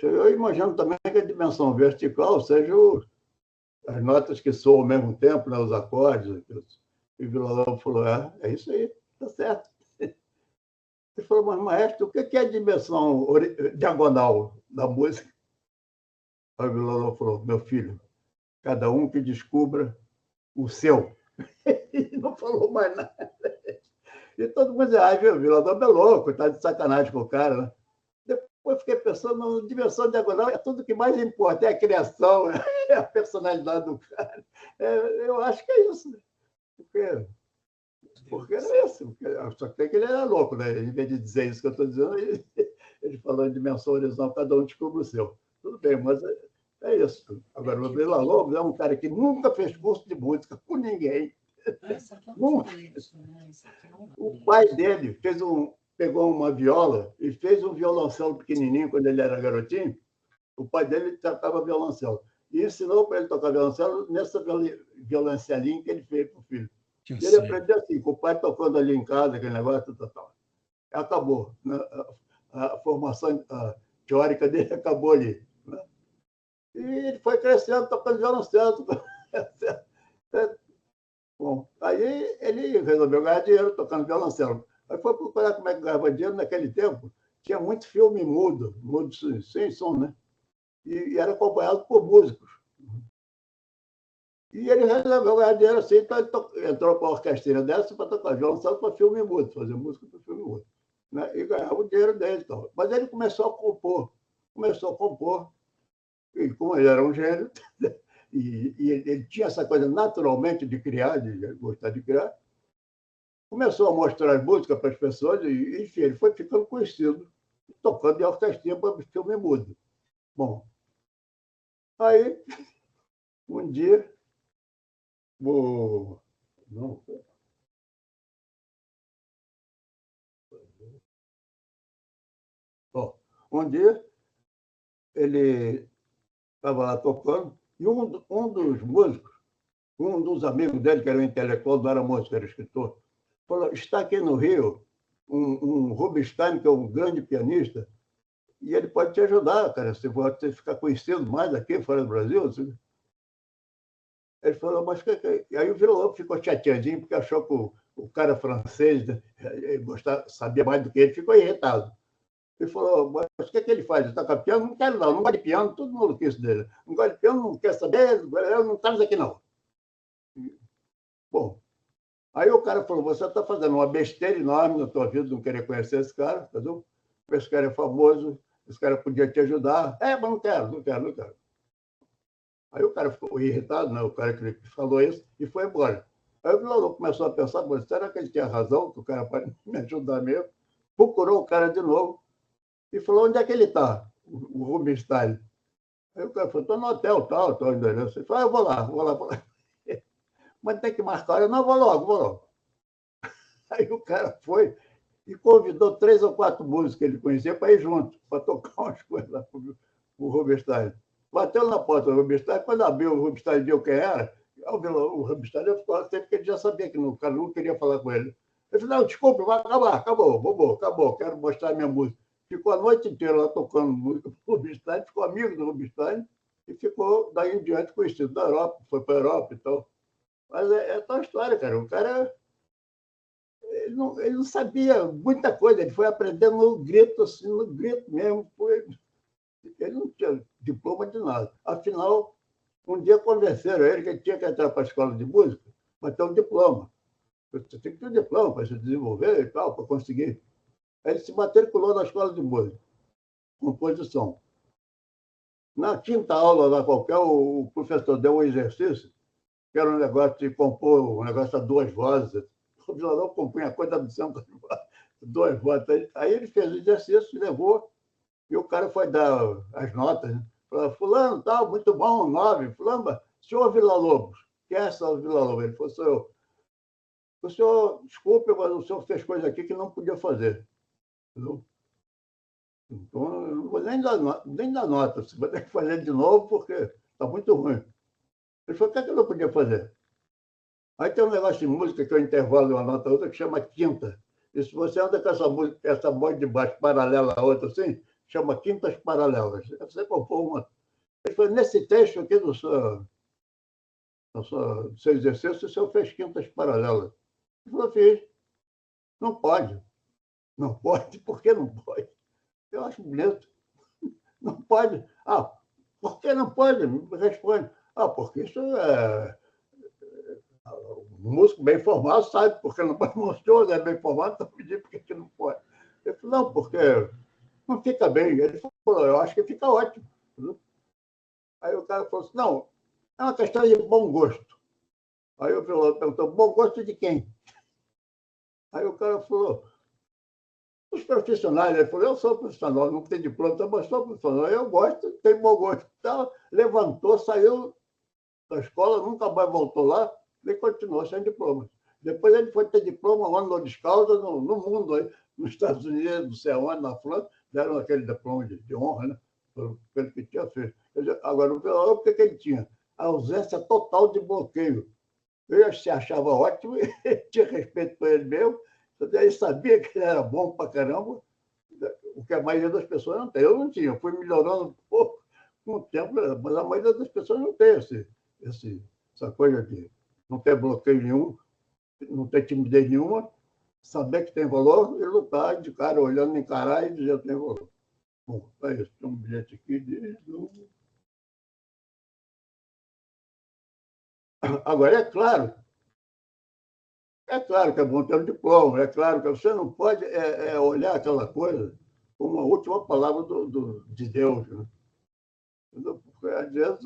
Eu imagino também que a dimensão vertical seja as notas que soam ao mesmo tempo, né, os acordes. E o Villa-Lobos falou, é isso aí, está certo. Ele falou, mas maestro, o que é a dimensão diagonal da música? Aí o Villa-Lobos falou, meu filho, cada um que descubra o seu. E não falou mais nada. E todo mundo dizia, o Villa-Lobos é louco, está de sacanagem com o cara, né? Depois fiquei pensando, na dimensão diagonal é tudo que mais importa, é a criação, é a personalidade do cara. Eu acho que é isso, né? Porque era isso. Só que ele era louco, né? Em vez de dizer isso que eu estou dizendo, ele falou em dimensão horizontal, cada um descobre o seu. Tudo bem, mas é isso. Agora, o Villa-Lobos é um cara que nunca fez curso de música com ninguém. Nunca. O pai dele pegou uma viola e fez um violoncelo pequenininho quando ele era garotinho. O pai dele tocava violoncelo. E ensinou para ele tocar violoncelo nessa violoncelinha que ele fez para o filho. E ele aprendeu assim, com o pai tocando ali em casa, aquele negócio, tal. Acabou. Né? A formação teórica dele acabou ali. Né? E ele foi crescendo, tocando violoncelo. Bom, aí ele resolveu ganhar dinheiro tocando violoncelo. Aí foi procurar como é que ganhava dinheiro naquele tempo. Tinha muito filme mudo sem som, né? E era acompanhado por músicos. E ele resolveu ganhar dinheiro assim, então ele entrou para a orquestrinha dessa para tocar violoncelo para filme mudo, fazer música para filme mudo. Né? E ganhava o dinheiro dele. Então. Mas ele começou a compor. E como ele era um gênio, e ele tinha essa coisa naturalmente de criar, de gostar de criar, começou a mostrar as músicas para as pessoas e, enfim, ele foi ficando conhecido, tocando em orquestrinha para filme mudo. Bom, aí, um dia, não, Um dia, ele estava lá tocando, e um dos músicos, um dos amigos dele, que era um intelectual, não era músico, era escritor, falou: está aqui no Rio um Rubinstein, que é um grande pianista, e ele pode te ajudar, cara, você pode ficar conhecido mais aqui, fora do Brasil. Assim. Ele falou, mas e aí o Vila-Lobos ficou chateadinho, porque achou que o cara francês, né, sabia mais do que ele, ficou irritado. Ele falou, mas o que ele faz? Ele toca piano? Não quero não gosta de piano, tudo maluquice dele. Não gosta de piano, não quer saber, eu não estamos aqui não. Bom, aí o cara falou, você está fazendo uma besteira enorme na tua vida, não querer conhecer esse cara, entendeu? Esse cara é famoso, esse cara podia te ajudar. Mas não quero. Aí o cara ficou irritado, né? O cara que falou isso, e foi embora. Aí o Vila-Lobos começou a pensar, será que ele tinha razão, que o cara pode me ajudar mesmo? Procurou o cara de novo e falou, onde é que ele está, o Rubinstein? Aí o cara falou, estou no hotel, tal endereço. Ele falou, eu vou lá. Mas tem que marcar hora. Não, vou logo. Aí o cara foi e convidou 3 ou 4 músicos que ele conhecia para ir junto, para tocar umas coisas lá para o Rubinstein. Bateu na porta do Rubinstein, quando abriu, o Rubinstein viu quem era, o Rubinstein ficou sempre que ele já sabia que o cara não queria falar com ele. Ele falou, não, desculpe, vai acabar, acabou, quero mostrar minha música. Ficou a noite inteira lá tocando música do Rubinstein, ficou amigo do Rubinstein e ficou daí em diante conhecido da Europa, foi para a Europa e tal. Mas é tal história, cara. O cara ele não sabia muita coisa, ele foi aprendendo no grito, assim, no grito mesmo. Ele não tinha diploma de nada. Afinal, um dia convenceram ele que ele tinha que entrar para a escola de música para ter um diploma. Você tem que ter um diploma para se desenvolver e tal, para conseguir. Aí ele se matriculou na escola de música, composição. Na quinta aula lá qualquer, o professor deu um exercício, que era um negócio de compor, um negócio a 2 vozes. O violão compunha coisa do centro, 2 vozes. Aí ele fez o exercício, levou, e o cara foi dar as notas, né? Falou, fulano, tal, muito bom, 9. Fulano, senhor Villa-Lobos, quem é esse Villa-Lobos? Ele falou, sou eu. O senhor, desculpe, mas o senhor fez coisa aqui que não podia fazer. Entendeu? Então, eu não vou nem dar nota. Você vai ter que fazer de novo, porque está muito ruim. Ele falou, o que é que eu não podia fazer? Aí tem um negócio de música que é o intervalo de uma nota a outra que chama quinta. E se você anda com essa música, essa voz de baixo paralela a outra assim, chama quintas paralelas. Você compõe uma. Ele falou, nesse texto aqui do seu exercício, o senhor fez quintas paralelas. Ele falou, fiz. Não pode. Não pode? Por que não pode? Eu acho bonito. Não pode. Ah, por que não pode? Me responde. Ah, porque isso é... O músico bem formado sabe porque não pode. O senhor é bem formado, então pedir por que não pode. Ele falou, não, porque não fica bem. Ele falou, eu acho que fica ótimo. Aí o cara falou assim, não, é uma questão de bom gosto. Aí o piloto perguntou, bom gosto de quem? Aí o cara falou, os profissionais. Ele falou, eu sou profissional, não tenho diploma, mas sou profissional, eu gosto, tenho bom gosto. Então, levantou, saiu da escola, nunca mais voltou lá, e continuou sem diploma. Depois ele foi ter diploma lá no Descalça, no mundo, aí, nos Estados Unidos, não sei aonde, na França, deram aquele diploma de honra, né? Pelo que tinha feito. Agora, o que ele tinha? A ausência total de bloqueio. Ele se achava ótimo, tinha respeito por ele mesmo, ele sabia que ele era bom pra caramba, o que a maioria das pessoas não tem. Eu não tinha, fui melhorando um pouco com o tempo, mas a maioria das pessoas não tem essa coisa de não ter bloqueio nenhum, não ter timidez nenhuma, saber que tem valor e lutar de cara, olhando, encarar e dizer que tem valor. Bom, é isso. Tem um bilhete aqui de... Agora, é claro que é bom ter um diploma, é claro que você não pode olhar aquela coisa como a última palavra de Deus. Né? Porque, às vezes,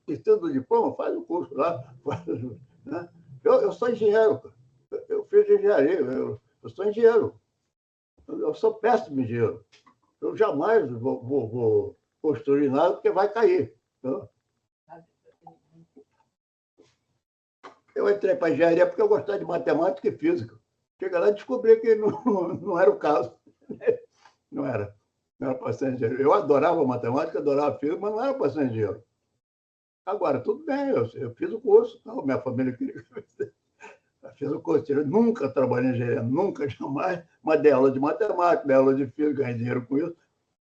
precisa do diploma, faz o curso lá. Né? Eu sou engenheiro, cara. Eu fiz engenharia, eu sou engenheiro. Eu sou péssimo engenheiro. Eu jamais vou construir nada porque vai cair. Então, eu entrei para a engenharia porque eu gostava de matemática e física. Cheguei lá e descobri que não era o caso. Não era. Não era para ser engenheiro. Eu adorava matemática, adorava física, mas não era para ser engenheiro. Agora, tudo bem, eu fiz o curso, então, minha família queria que eu fiz o curso. Eu nunca trabalhei em engenharia, nunca, jamais, mas dei aula de matemática, dei aula de física, ganhei dinheiro com isso,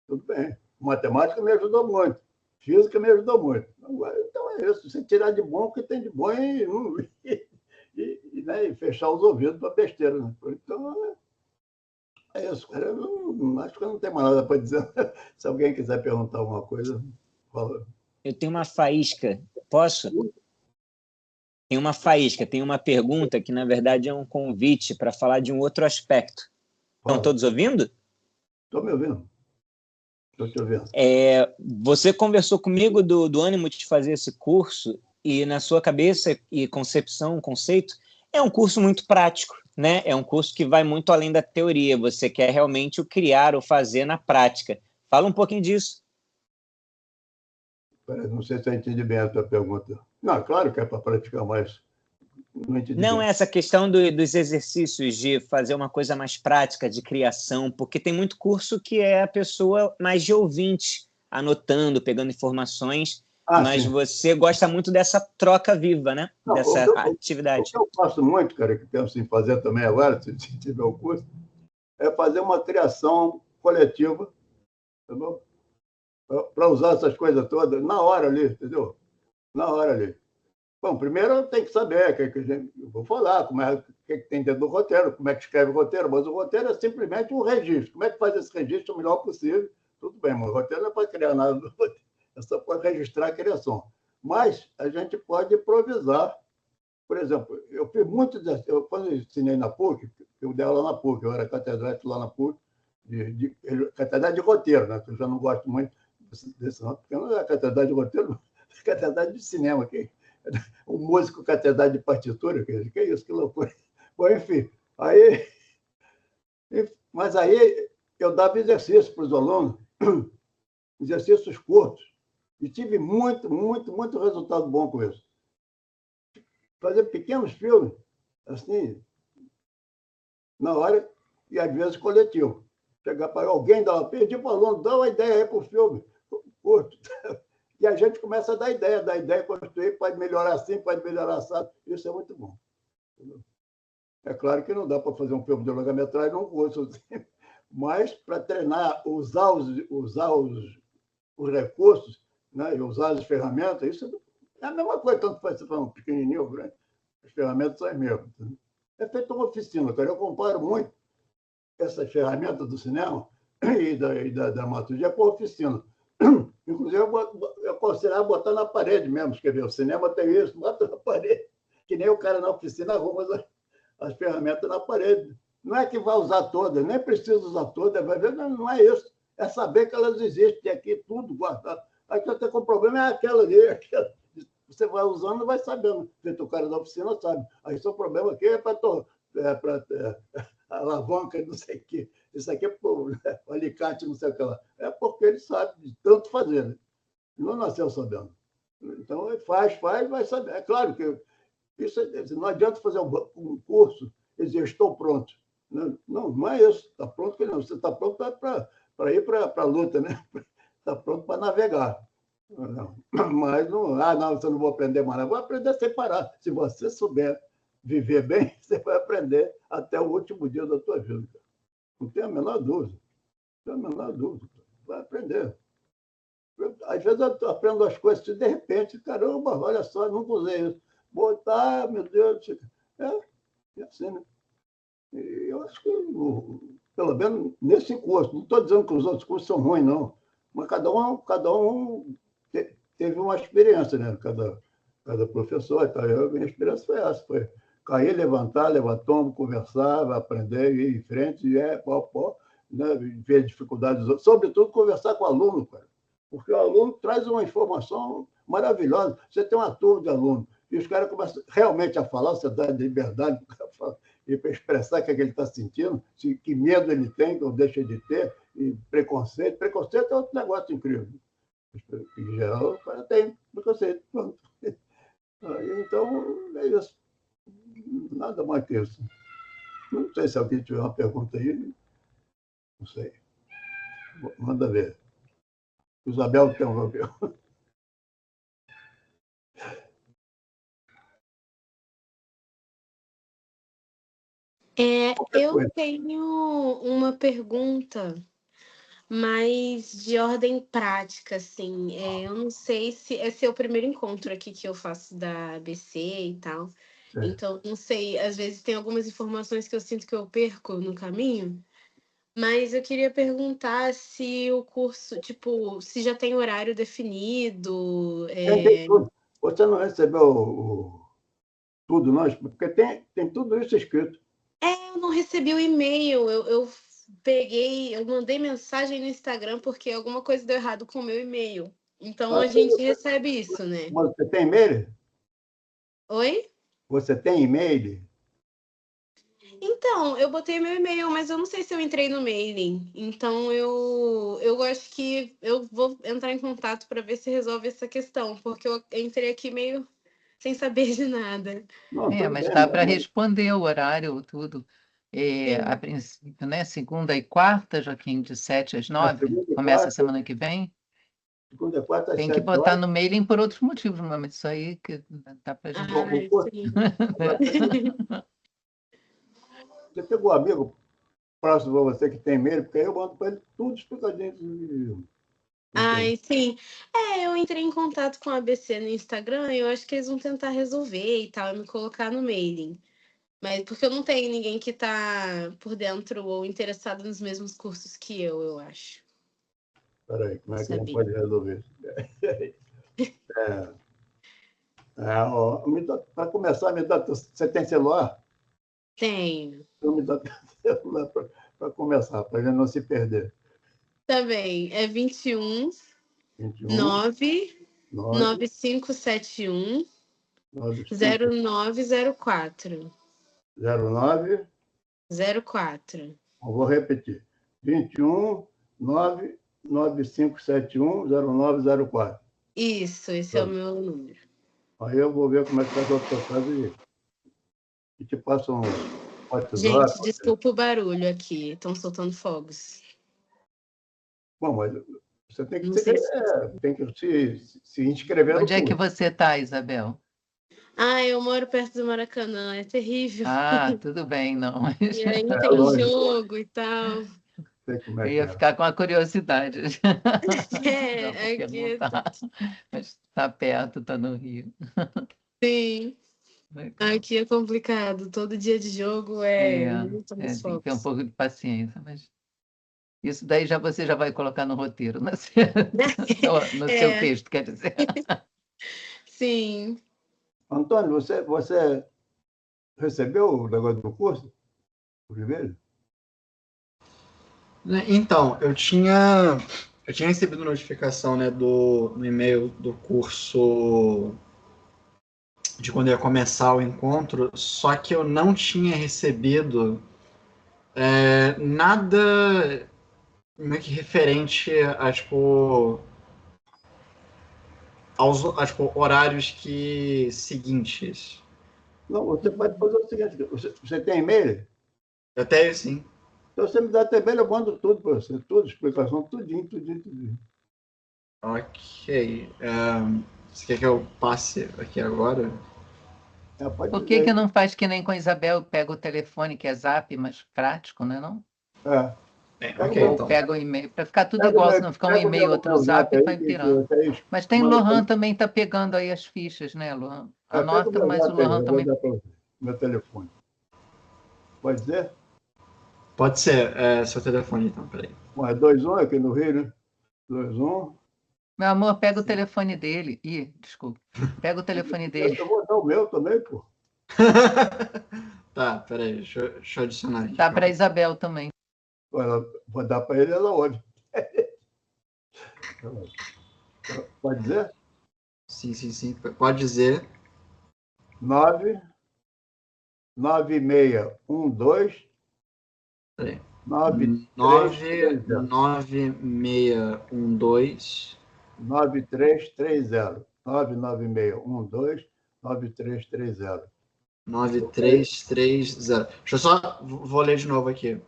tudo bem. Matemática me ajudou muito, física me ajudou muito. Agora, então é isso, você tirar de bom o que tem de bom né, e fechar os ouvidos para besteira. Né? Então, é isso, cara. Acho que eu não tenho mais nada para dizer. Se alguém quiser perguntar alguma coisa, fala. Eu tenho uma faísca. Posso? Tem uma faísca, tem uma pergunta que, na verdade, é um convite para falar de um outro aspecto. Estão todos ouvindo? Estou me ouvindo. Estou te ouvindo. Você conversou comigo do ânimo de fazer esse curso e, na sua cabeça e concepção, conceito, é um curso muito prático, né? É um curso que vai muito além da teoria. Você quer realmente o criar, o fazer na prática. Fala um pouquinho disso. Não sei se eu entendi bem a tua pergunta. Não, claro que é para praticar, mas não entendi Não bem. é essa questão dos exercícios de fazer uma coisa mais prática, de criação, porque tem muito curso que é a pessoa mais de ouvinte, anotando, pegando informações, mas Sim. você gosta muito dessa troca viva, né? Não, dessa atividade. O que eu faço muito, cara, que penso em fazer também agora, se tiver o curso, é fazer uma criação coletiva, tá bom? Para usar essas coisas todas na hora ali, entendeu? Na hora ali. Bom, primeiro eu tenho que saber eu vou falar, o que tem dentro do roteiro, como é que escreve o roteiro, mas o roteiro é simplesmente um registro. Como é que faz esse registro o melhor possível? Tudo bem, mas o roteiro não é para criar nada do roteiro, é só para registrar a criação. Mas a gente pode improvisar. Por exemplo, eu fiz muito, quando eu ensinei na PUC, eu dei aula na PUC, eu era catedrático lá na PUC, catedrático de roteiro, né? Eu já não gosto muito desse não, porque não é catedrático de roteiro, é catedrático de cinema, um músico catedrático de partitura, que é isso, que loucura. Bom, enfim, mas aí eu dava exercício para os alunos, exercícios curtos, e tive muito, muito, muito resultado bom com isso. Fazer pequenos filmes, assim, na hora, e às vezes coletivo. Chegar para alguém, pedir para o aluno, dá uma ideia aí para o filme, curto. E a gente começa a dar ideia, construir, pode melhorar assim, pode melhorar assim. Isso é muito bom. É claro que não dá para fazer um filme de longa-metragem num curso, assim, mas para treinar, usar os recursos, né, e usar as ferramentas, isso é a mesma coisa, tanto faz você falar um pequenininho ou grande, as ferramentas são as mesmas. É feito uma oficina, cara. Eu comparo muito essas ferramentas do cinema e da dramaturgia com a oficina. Inclusive, eu aconselhava botar na parede mesmo. Quer ver, o cinema tem isso, bota na parede. Que nem o cara na oficina arruma as ferramentas na parede. Não é que vai usar todas, nem precisa usar todas, vai ver, não é isso. É saber que elas existem, tem aqui tudo guardado. Aí que você tem um problema é aquela ali, aquela. Você vai usando e vai sabendo. O cara da oficina sabe. Aí seu problema aqui é para alavanca, não sei o quê. Isso aqui é para o alicate, não sei o que lá. É porque ele sabe de tanto fazer. Né? Não nasceu sabendo. Então, ele faz, vai saber. É claro que isso não adianta fazer um curso e dizer, estou pronto. Não é isso. Está pronto que não. Você está pronto para ir para a luta, né? Está pronto para navegar. Não. Mas não, você não vou aprender mais. Eu vou aprender sem parar. Se você souber viver bem, você vai aprender até o último dia da tua vida. Não tem a menor dúvida. Não tem a menor dúvida. Vai aprender. Às vezes eu aprendo as coisas e, de repente, caramba, olha só, nunca usei isso. Botar, meu Deus. É assim, né? E eu acho que, pelo menos nesse curso, não estou dizendo que os outros cursos são ruins, não. Mas cada um teve uma experiência, né? Cada professor. Então, a minha experiência foi essa. Foi cair, levantar, levantar, conversar, aprender, ir em frente, né? Ver dificuldades dos outros. Sobretudo, conversar com o aluno, cara. Porque o aluno traz uma informação maravilhosa. Você tem uma turma de alunos e os caras começam realmente a falar, você dá liberdade e para expressar o que ele está sentindo, que medo ele tem, ou deixa de ter, e preconceito. Preconceito é outro negócio incrível. Em geral, o cara tem preconceito. Pronto. Então, é isso. Nada mais que isso. Não sei se alguém tiver uma pergunta aí. Não sei. Manda ver. Isabel tem um papel. Eu tenho uma pergunta mais de ordem prática, assim. Eu não sei se esse é o primeiro encontro aqui que eu faço da ABC e tal. É. Então, não sei, às vezes tem algumas informações que eu sinto que eu perco no caminho. Mas eu queria perguntar se o curso, tipo, se já tem horário definido. Tem tudo. Você não recebeu tudo, não? Porque tem tudo isso escrito. Eu não recebi o e-mail. Eu peguei, eu mandei mensagem no Instagram porque alguma coisa deu errado com o meu e-mail. Então a gente recebe isso, né? Você tem e-mail? Oi? Você tem e-mail? Então, eu botei meu e-mail, mas eu não sei se eu entrei no mailing. Então eu acho que eu vou entrar em contato para ver se resolve essa questão, porque eu entrei aqui meio sem saber de nada. Não, tudo Mas bem, dá para mas- responder o horário, tudo. A princípio, né? Segunda e quarta, Joaquim, de 7 às 9. segunda e Começa quarta. semana que vem. Segunda, quarta, às Tem que 7 botar horas. no mailing por outros motivos, mas isso aí que dá para gente. Ai, curso. sim. Você pegou um amigo próximo a você que tem e-mail, porque aí eu mando para ele tudo explicadinho. Ai, sim. Eu entrei em contato com a ABC no Instagram e eu acho que eles vão tentar resolver e tal, e me colocar no mailing. Mas porque eu não tenho ninguém que tá por dentro ou interessado nos mesmos cursos que eu acho. Espera aí, como é que a gente Sabia. pode resolver isso? Para começar, você tem celular? Tenho. Então me dá celular para começar, para a gente não se perder. Também. É 21 21, 9 9, 9571 95, 0904. 09. 04. Eu vou repetir. 21, 9, 9571, 0904. Isso, esse é o meu número. Aí eu vou ver como é que está a sua casa e te passo um WhatsApp. Gente, desculpa o barulho aqui. Estão soltando fogos. Bom, mas você tem que, Não sei se... tem que se inscrever no Onde é que curso. você está, Isabel? Eu moro perto do Maracanã. É terrível. Tudo bem, não. E aí É tem longe. jogo e tal. Sei como Eu é que ia é. ficar com a curiosidade. Não, vou Aqui perguntar. Mas está perto, está no Rio. sim. Aqui é complicado. Todo dia de jogo é muito nos Tem que ter um fogos. pouco de paciência, mas isso daí você já vai colocar no roteiro, no seu texto, quer dizer. Sim. Antônio, você recebeu o negócio do curso? O primeiro? Então, eu tinha recebido notificação, né, no e-mail do curso de quando ia começar o encontro, só que eu não tinha recebido nada meio que referente a, tipo, aos tipo, horários seguintes. Não, você pode fazer o seguinte: você tem e-mail? Até sim. Então você me dá teu e-mail, eu mando tudo para você, tudo, explicação, tudinho. Ok. Você quer que eu passe aqui agora? Pode Por que dizer. não faz que nem com a Isabel, pega o telefone, que é zap, mas prático, né, não? Ok, Ou então. pega o e-mail, para ficar tudo Pega igual, o se não ficar um pega o e-mail, outro meu zap, aí, vai que virando. vocês Mas tem mandam- Lohan também, está pegando aí as fichas, né, Lohan? Pega o Anota, meu mas o zap aí, Lohan eu vou também. dar para você, meu telefone. Pode dizer? Pode ser. Seu telefone, então, peraí. Bom, é 21 aqui no Rio, né? 21. Meu amor, pega o telefone dele. Ih, desculpa. Pega o telefone dele. Eu vou dar o meu também, pô. Tá, peraí, deixa eu adicionar aqui. Dá para a Isabel também. Vou dar para ele, ela ouve. Pode dizer? Sim. Pode dizer. 9 9612 Peraí. 9330. 99612 9330. 99612 9330. 9330. Deixa eu só. Vou ler de novo aqui.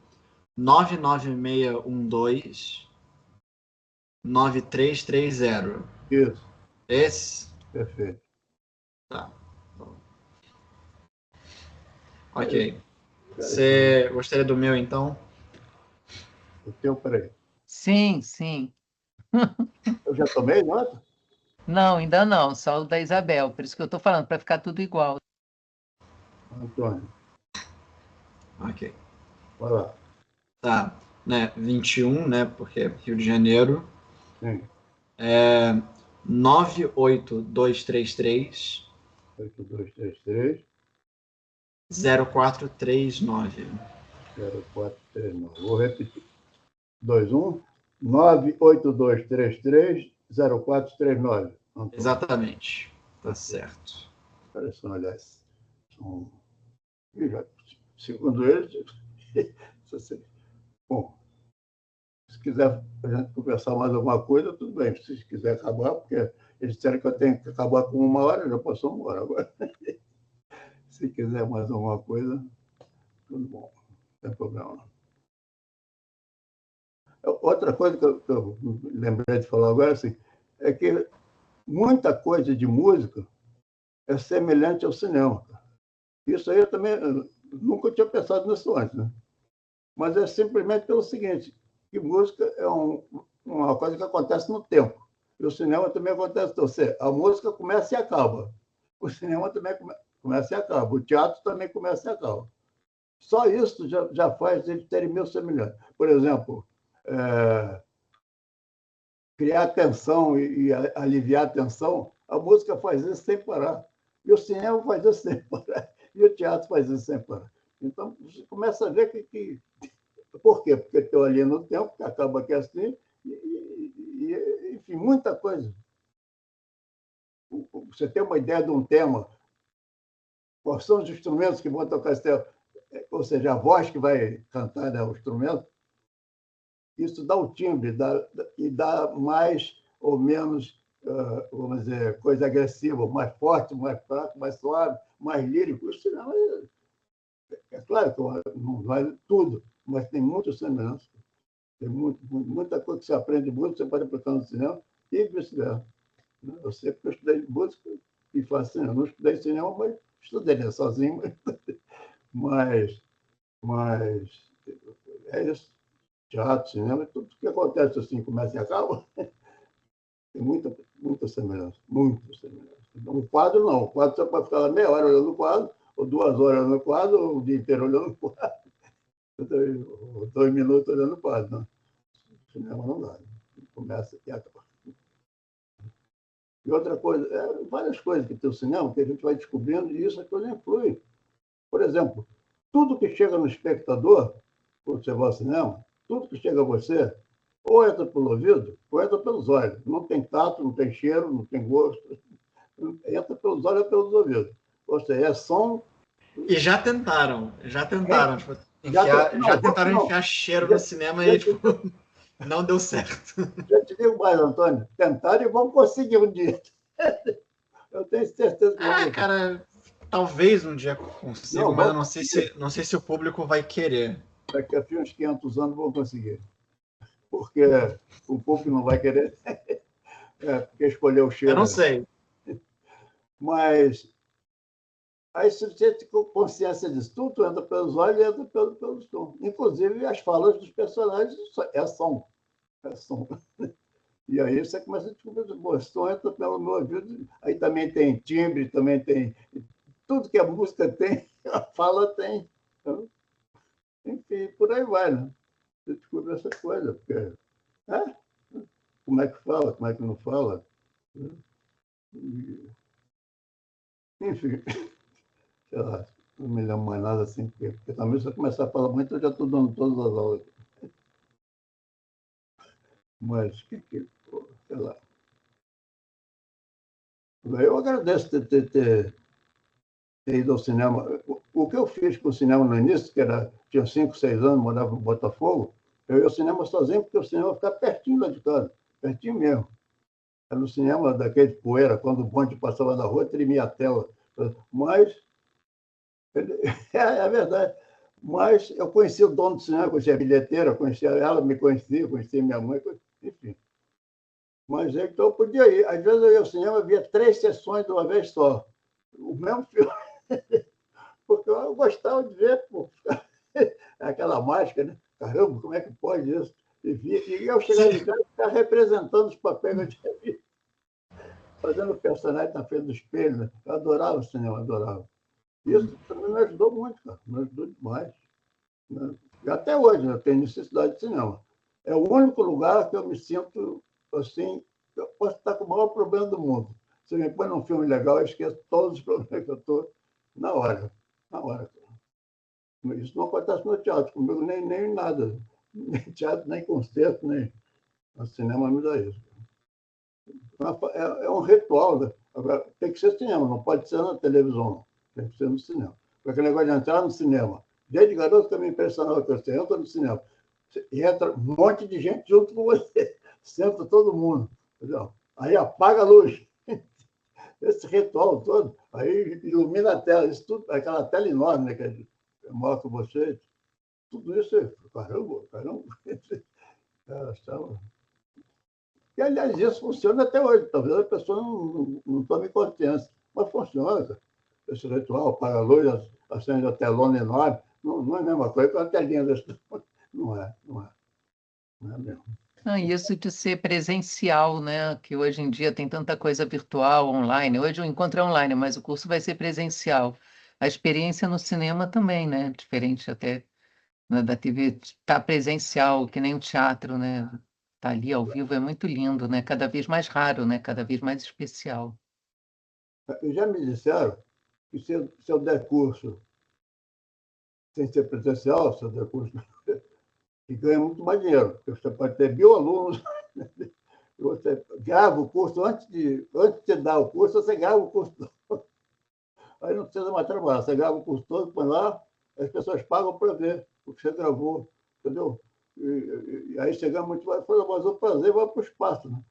99612 9330. Isso, Esse? perfeito. Tá. Ok. Você gostaria do meu, então? O teu, peraí. Sim, sim. Eu já tomei nota? Não, ainda não, só o da Isabel. Por isso que eu estou falando, para ficar tudo igual. Antônio, Ok. vai lá. Tá. Né, 21, né? Porque é Rio de Janeiro. Sim, 98233 8233 0439. 0439. Vou repetir. 21 98233 0439. Antônio. Exatamente. Tá certo. Olha só, aliás. Segundo eles, bom, se quiser a gente conversar mais alguma coisa, tudo bem. Se quiser acabar, porque eles disseram que eu tenho que acabar com 1 hora, eu já posso ir embora agora. Se quiser mais alguma coisa, tudo bom. Não tem problema. Outra coisa que eu lembrei de falar agora assim, é que muita coisa de música é semelhante ao cinema. Isso aí eu também nunca tinha pensado nisso antes, né? Mas é simplesmente pelo seguinte, que música é uma coisa que acontece no tempo. E o cinema também acontece. Ou seja, a música começa e acaba. O cinema também começa e acaba. O teatro também começa e acaba. Só isso já faz eles terem mil semelhantes. Por exemplo, criar tensão e aliviar a tensão, a música faz isso sem parar. E o cinema faz isso sem parar. E o teatro faz isso sem parar. Então, você começa a ver que por quê? Porque estou ali no tempo, que acaba aqui assim, enfim, muita coisa. Você tem uma ideia de um tema, quais são os instrumentos que vão tocar esse tema, ou seja, a voz que vai cantar, né, o instrumento, isso dá o timbre e dá mais ou menos, vamos dizer, coisa agressiva, mais forte, mais fraco, mais suave, mais lírico. Isso não é claro que não vale tudo, mas tem muitas semelhanças. Tem muita coisa que você aprende muito, você pode aplicar no cinema e vice-versa. Eu sempre estudei música e faço cinema. Não estudei cinema, mas estudei, né, sozinho. Mas é isso. Teatro, cinema, tudo que acontece assim, começa e acaba, tem muita semelhança. Muita semelhança. Então, o quadro não. O quadro você pode ficar lá meia hora olhando o quadro, ou 2 horas olhando o quadro, ou o dia inteiro olhando o quadro, ou 2 minutos olhando o quadro. Não. O cinema não dá. Começa e acaba. E outra coisa, várias coisas que tem o cinema que a gente vai descobrindo e isso a coisa influi. Por exemplo, tudo que chega no espectador, quando você vai ao cinema, tudo que chega a você, ou entra pelo ouvido, ou entra pelos olhos. Não tem tato, não tem cheiro, não tem gosto. Entra pelos olhos ou pelos ouvidos. Ou seja, é som. E já tentaram. Tipo, Já tentaram não, enfiar cheiro no já, cinema já, e tipo, não deu certo. já te digo mais, Antônio. Tentaram e vão conseguir um dia. Eu tenho certeza que vão conseguir. Cara, talvez um dia consigam, Não, mas eu vão conseguir. não sei se o público vai querer. Daqui a uns 500 anos vão conseguir. Porque o público não vai querer, porque escolheu o Eu cheiro. não sei. Mas aí, se você tem consciência disso, tudo entra pelos olhos e entra pelos tons. Inclusive, as falas dos personagens é som. É som. E aí você começa a descobrir, o som entra pelo meu ouvido. Aí também tem timbre, também tem. Tudo que a música tem, a fala tem. Então, enfim, por aí vai, né? Você descobre essa coisa. Porque, como é que fala, como é que não fala. Enfim, sei lá, não me lembro mais nada assim, porque também se eu começar a falar muito, eu já estou dando todas as aulas. Mas, sei lá. Eu agradeço ter ido ao cinema. O que eu fiz com o cinema no início, tinha 5, 6 anos, morava em Botafogo, eu ia ao cinema sozinho, porque o cinema ficava pertinho lá de casa, pertinho mesmo. Era no cinema daquele de poeira, quando o bonde passava na rua, tremia a tela. Mas, é verdade. Mas eu conhecia o dono do cinema, conhecia a bilheteira, conhecia ela, me conhecia minha mãe, enfim. Mas então eu podia ir. Às vezes eu ia ao cinema, via 3 sessões de uma vez só. O mesmo filme. Porque eu gostava de ver, pô. Aquela máscara, né? Caramba, como é que pode isso? E eu chegava em casa e ficava representando os papéis que eu tinha visto, fazendo o personagem na frente do espelho. Né? Eu adorava o cinema, adorava. Isso também me ajudou muito, cara. Me ajudou demais. Né? E até hoje eu tenho necessidade de cinema. É o único lugar que eu me sinto assim, eu posso estar com o maior problema do mundo. Se me põe num filme legal, eu esqueço todos os problemas que eu estou na hora. Na hora. Isso não acontece no teatro, comigo nem nada. Nem teatro, nem concerto, nem no cinema me dá isso. É um ritual. Né? Agora, tem que ser cinema, não pode ser na televisão, não. Tem que ser no cinema. Porque aquele negócio de entrar no cinema. Desde garoto também impressionava que você entra no cinema e entra um monte de gente junto com você. Senta todo mundo. Entendeu? Aí apaga a luz. Esse ritual todo, aí ilumina a tela, isso tudo, aquela tela enorme, né, que eu mostro vocês, tudo isso, caramba. E, aliás, isso funciona até hoje. Talvez a pessoa não tome consciência, mas funciona. Cara. Esse ritual, apaga a luz, acende a telona enorme, não é a mesma coisa que uma telinha desse. Não é, não é. Não é mesmo. Isso de ser presencial, né? Que hoje em dia tem tanta coisa virtual, online. Hoje o encontro é online, mas o curso vai ser presencial. A experiência no cinema também, né? Diferente até, né, da TV, tá presencial, que nem o teatro, né? Tá ali ao vivo é muito lindo, né? Cada vez mais raro, né? Cada vez mais especial. Já me disseram que se eu der curso sem ser presencial, se eu der curso, e ganha muito mais dinheiro, porque você pode ter 1.000 alunos, você grava o curso antes de dar o curso, você grava o curso todo. Aí não precisa mais trabalhar, você grava o curso todo, põe lá, as pessoas pagam para ver o que você gravou, entendeu? E aí você ganha muito mais, mas o prazer vai para o espaço, né?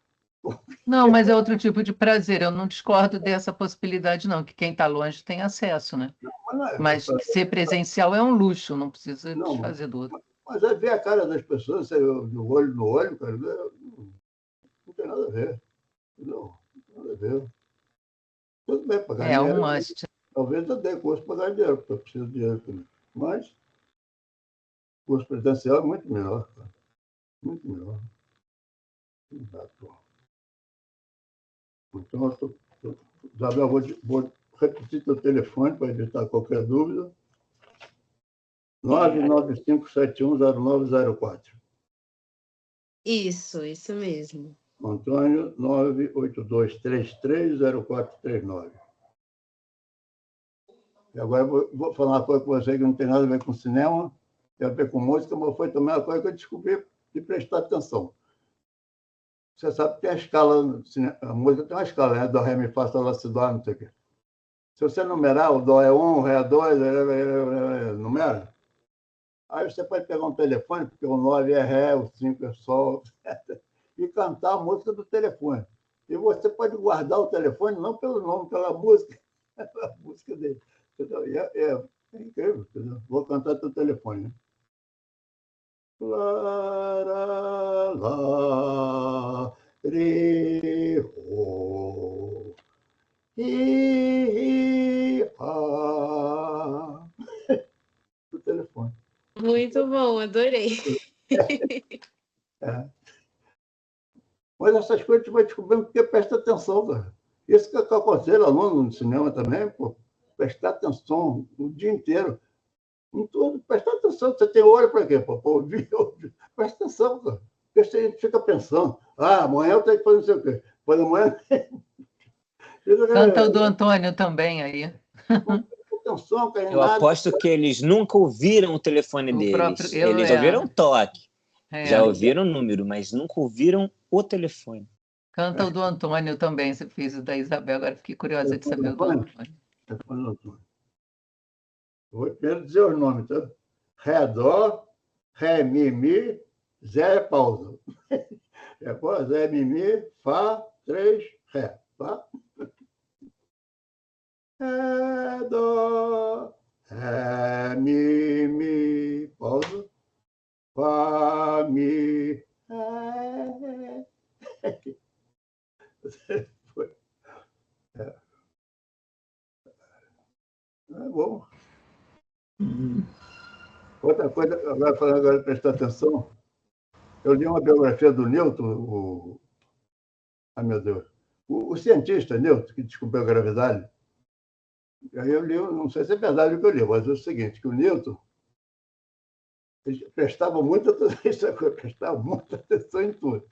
Não, mas é outro tipo de prazer. Eu não discordo dessa possibilidade, não, que quem está longe tem acesso, né? Mas não, Mas que ser presencial é um luxo, não precisa não, desfazer do outro. mas aí ver a cara das pessoas, do olho no olho, cara, não tem nada a ver. Não, nada a ver. Tudo bem, pagar É um dinheiro. must. Talvez eu dê curso para ganhar dinheiro, porque eu preciso de dinheiro também. Mas curso presencial é muito melhor, cara. Muito melhor. Exato. Então, Isabel, vou repetir teu telefone para evitar qualquer dúvida. 995710904. Isso mesmo. Antônio, 982330439. E agora eu vou falar uma coisa com você que não tem nada a ver com cinema, tem a ver com música, mas foi também uma coisa que eu descobri de prestar atenção. Você sabe que tem a escala, a música tem uma escala, né? Dó, ré, mi, fá, sol, lá, si, dó, não sei o quê. Se você numerar, o dó é 1, o ré é 2, numera. Aí você pode pegar um telefone, porque o 9 é ré, o 5 é sol, e cantar a música do telefone. E você pode guardar o telefone não pelo nome, pela música, a música dele. É incrível, entendeu? Vou cantar teu telefone. Né? Lá, lá, lá, ri, ho, hi, ha. Do telefone. Muito bom, adorei. É. Mas essas coisas tu vai descobrindo porque presta atenção, cara. Isso que eu aconselho aluno no cinema também, pô, prestar atenção o dia inteiro. Em tudo, prestar atenção. Você tem olho para quê? Para ouvir, ouvir. Presta atenção, cara. Porque a gente fica pensando, amanhã eu tenho que fazer não sei o quê. Depois amanhã. Canta o do Antônio também aí. Não presta atenção, cara, em Eu nada. aposto que eles nunca ouviram o telefone O deles. próprio, Eles ouviram o toque, já é. ouviram o número, mas nunca ouviram o telefone. Canta o do Antônio também, você fez o da Isabel, agora fiquei curiosa de saber o do Antônio. Vou primeiro dizer os nomes, tá? Ré, dó, ré, mi, zé, pausa. Depois, zé, mi, fá, 3, ré, tá? Ré, dó, ré, mi, pausa, fá, mi, ré. É bom. Outra coisa, agora prestar atenção, eu li uma biografia do Newton, meu Deus, o cientista Newton, que descobriu a gravidade. Aí eu li, não sei se é verdade o que eu li, mas é o seguinte, que o Newton prestava muita atenção em tudo,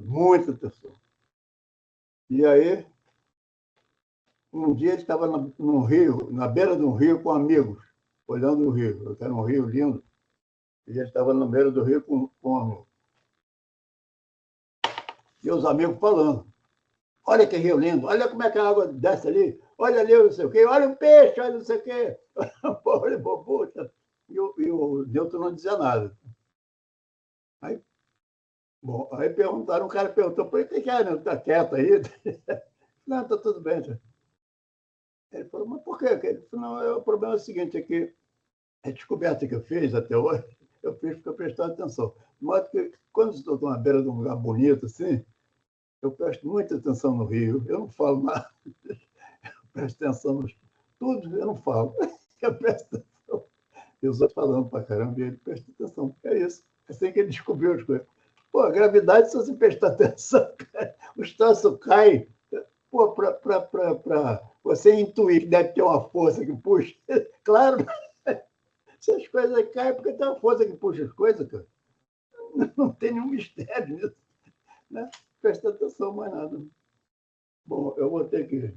muita atenção. E aí, um dia ele estava no rio, na beira de um rio com amigos, olhando o rio, era um rio lindo, e ele estava na beira do rio com amigos. E os amigos falando, olha que rio lindo, olha como é que a água desce ali, olha ali, não sei o quê, olha o peixe, olha não sei o quê. Olha, bobuta. E o Newton não dizia nada. Aí perguntaram, o cara perguntou, por que é, Newton? Está quieto aí? Não, está tudo bem. Ele falou, mas por quê? Ele falou, não, o problema é o seguinte, é que a descoberta que eu fiz até hoje, eu fiz porque eu prestava atenção. De modo que, quando estou na beira de um lugar bonito, assim, eu presto muita atenção no rio, eu não falo nada, eu presto atenção nos tudo, eu não falo, eu presto atenção. E os outros falando pra caramba, e ele presta atenção, é isso, é assim que ele descobriu as coisas. Pô, a gravidade, se você prestar atenção, os troços caem, pô, para você intuir que deve ter uma força que puxa, claro, se as coisas caem, porque tem uma força que puxa as coisas, cara. Não tem nenhum mistério nisso, né? Presta atenção, mais nada. Bom, eu vou ter que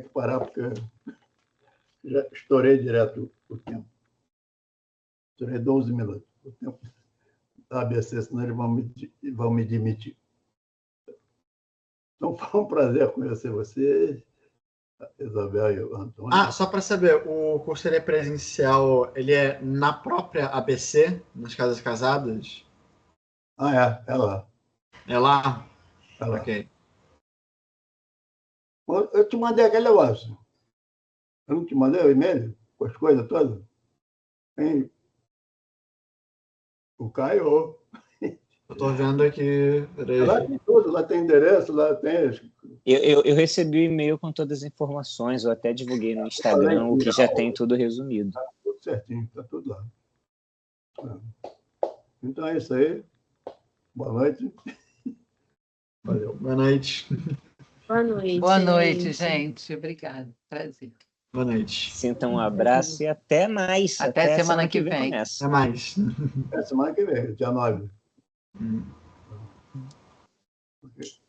parar, porque já estourei direto o tempo. Estourei 12 minutos. O tempo da ABC, senão eles vão me demitir. Então, foi um prazer conhecer você, Isabel e o Antônio. Só para saber, o curso ele é presencial, ele é na própria ABC, nas Casas Casadas? É lá. É lá? É lá. Ok. Eu te mandei aquele negócio. Eu não te mandei o e-mail com as coisas todas? Tem o Caio. Eu estou vendo aqui. Lá tem tudo, lá tem endereço, lá tem. Eu recebi o e-mail com todas as informações, eu até divulguei no Instagram, o que já tem tudo resumido. Tá tudo certinho, está tudo lá. Então é isso aí. Boa noite. Valeu. Boa noite. Boa noite. Boa noite, gente. Obrigada. Prazer. Boa noite. Sintam um abraço e até mais. Até semana que vem. Começa. Até mais. Até semana que vem, dia 9. Ok.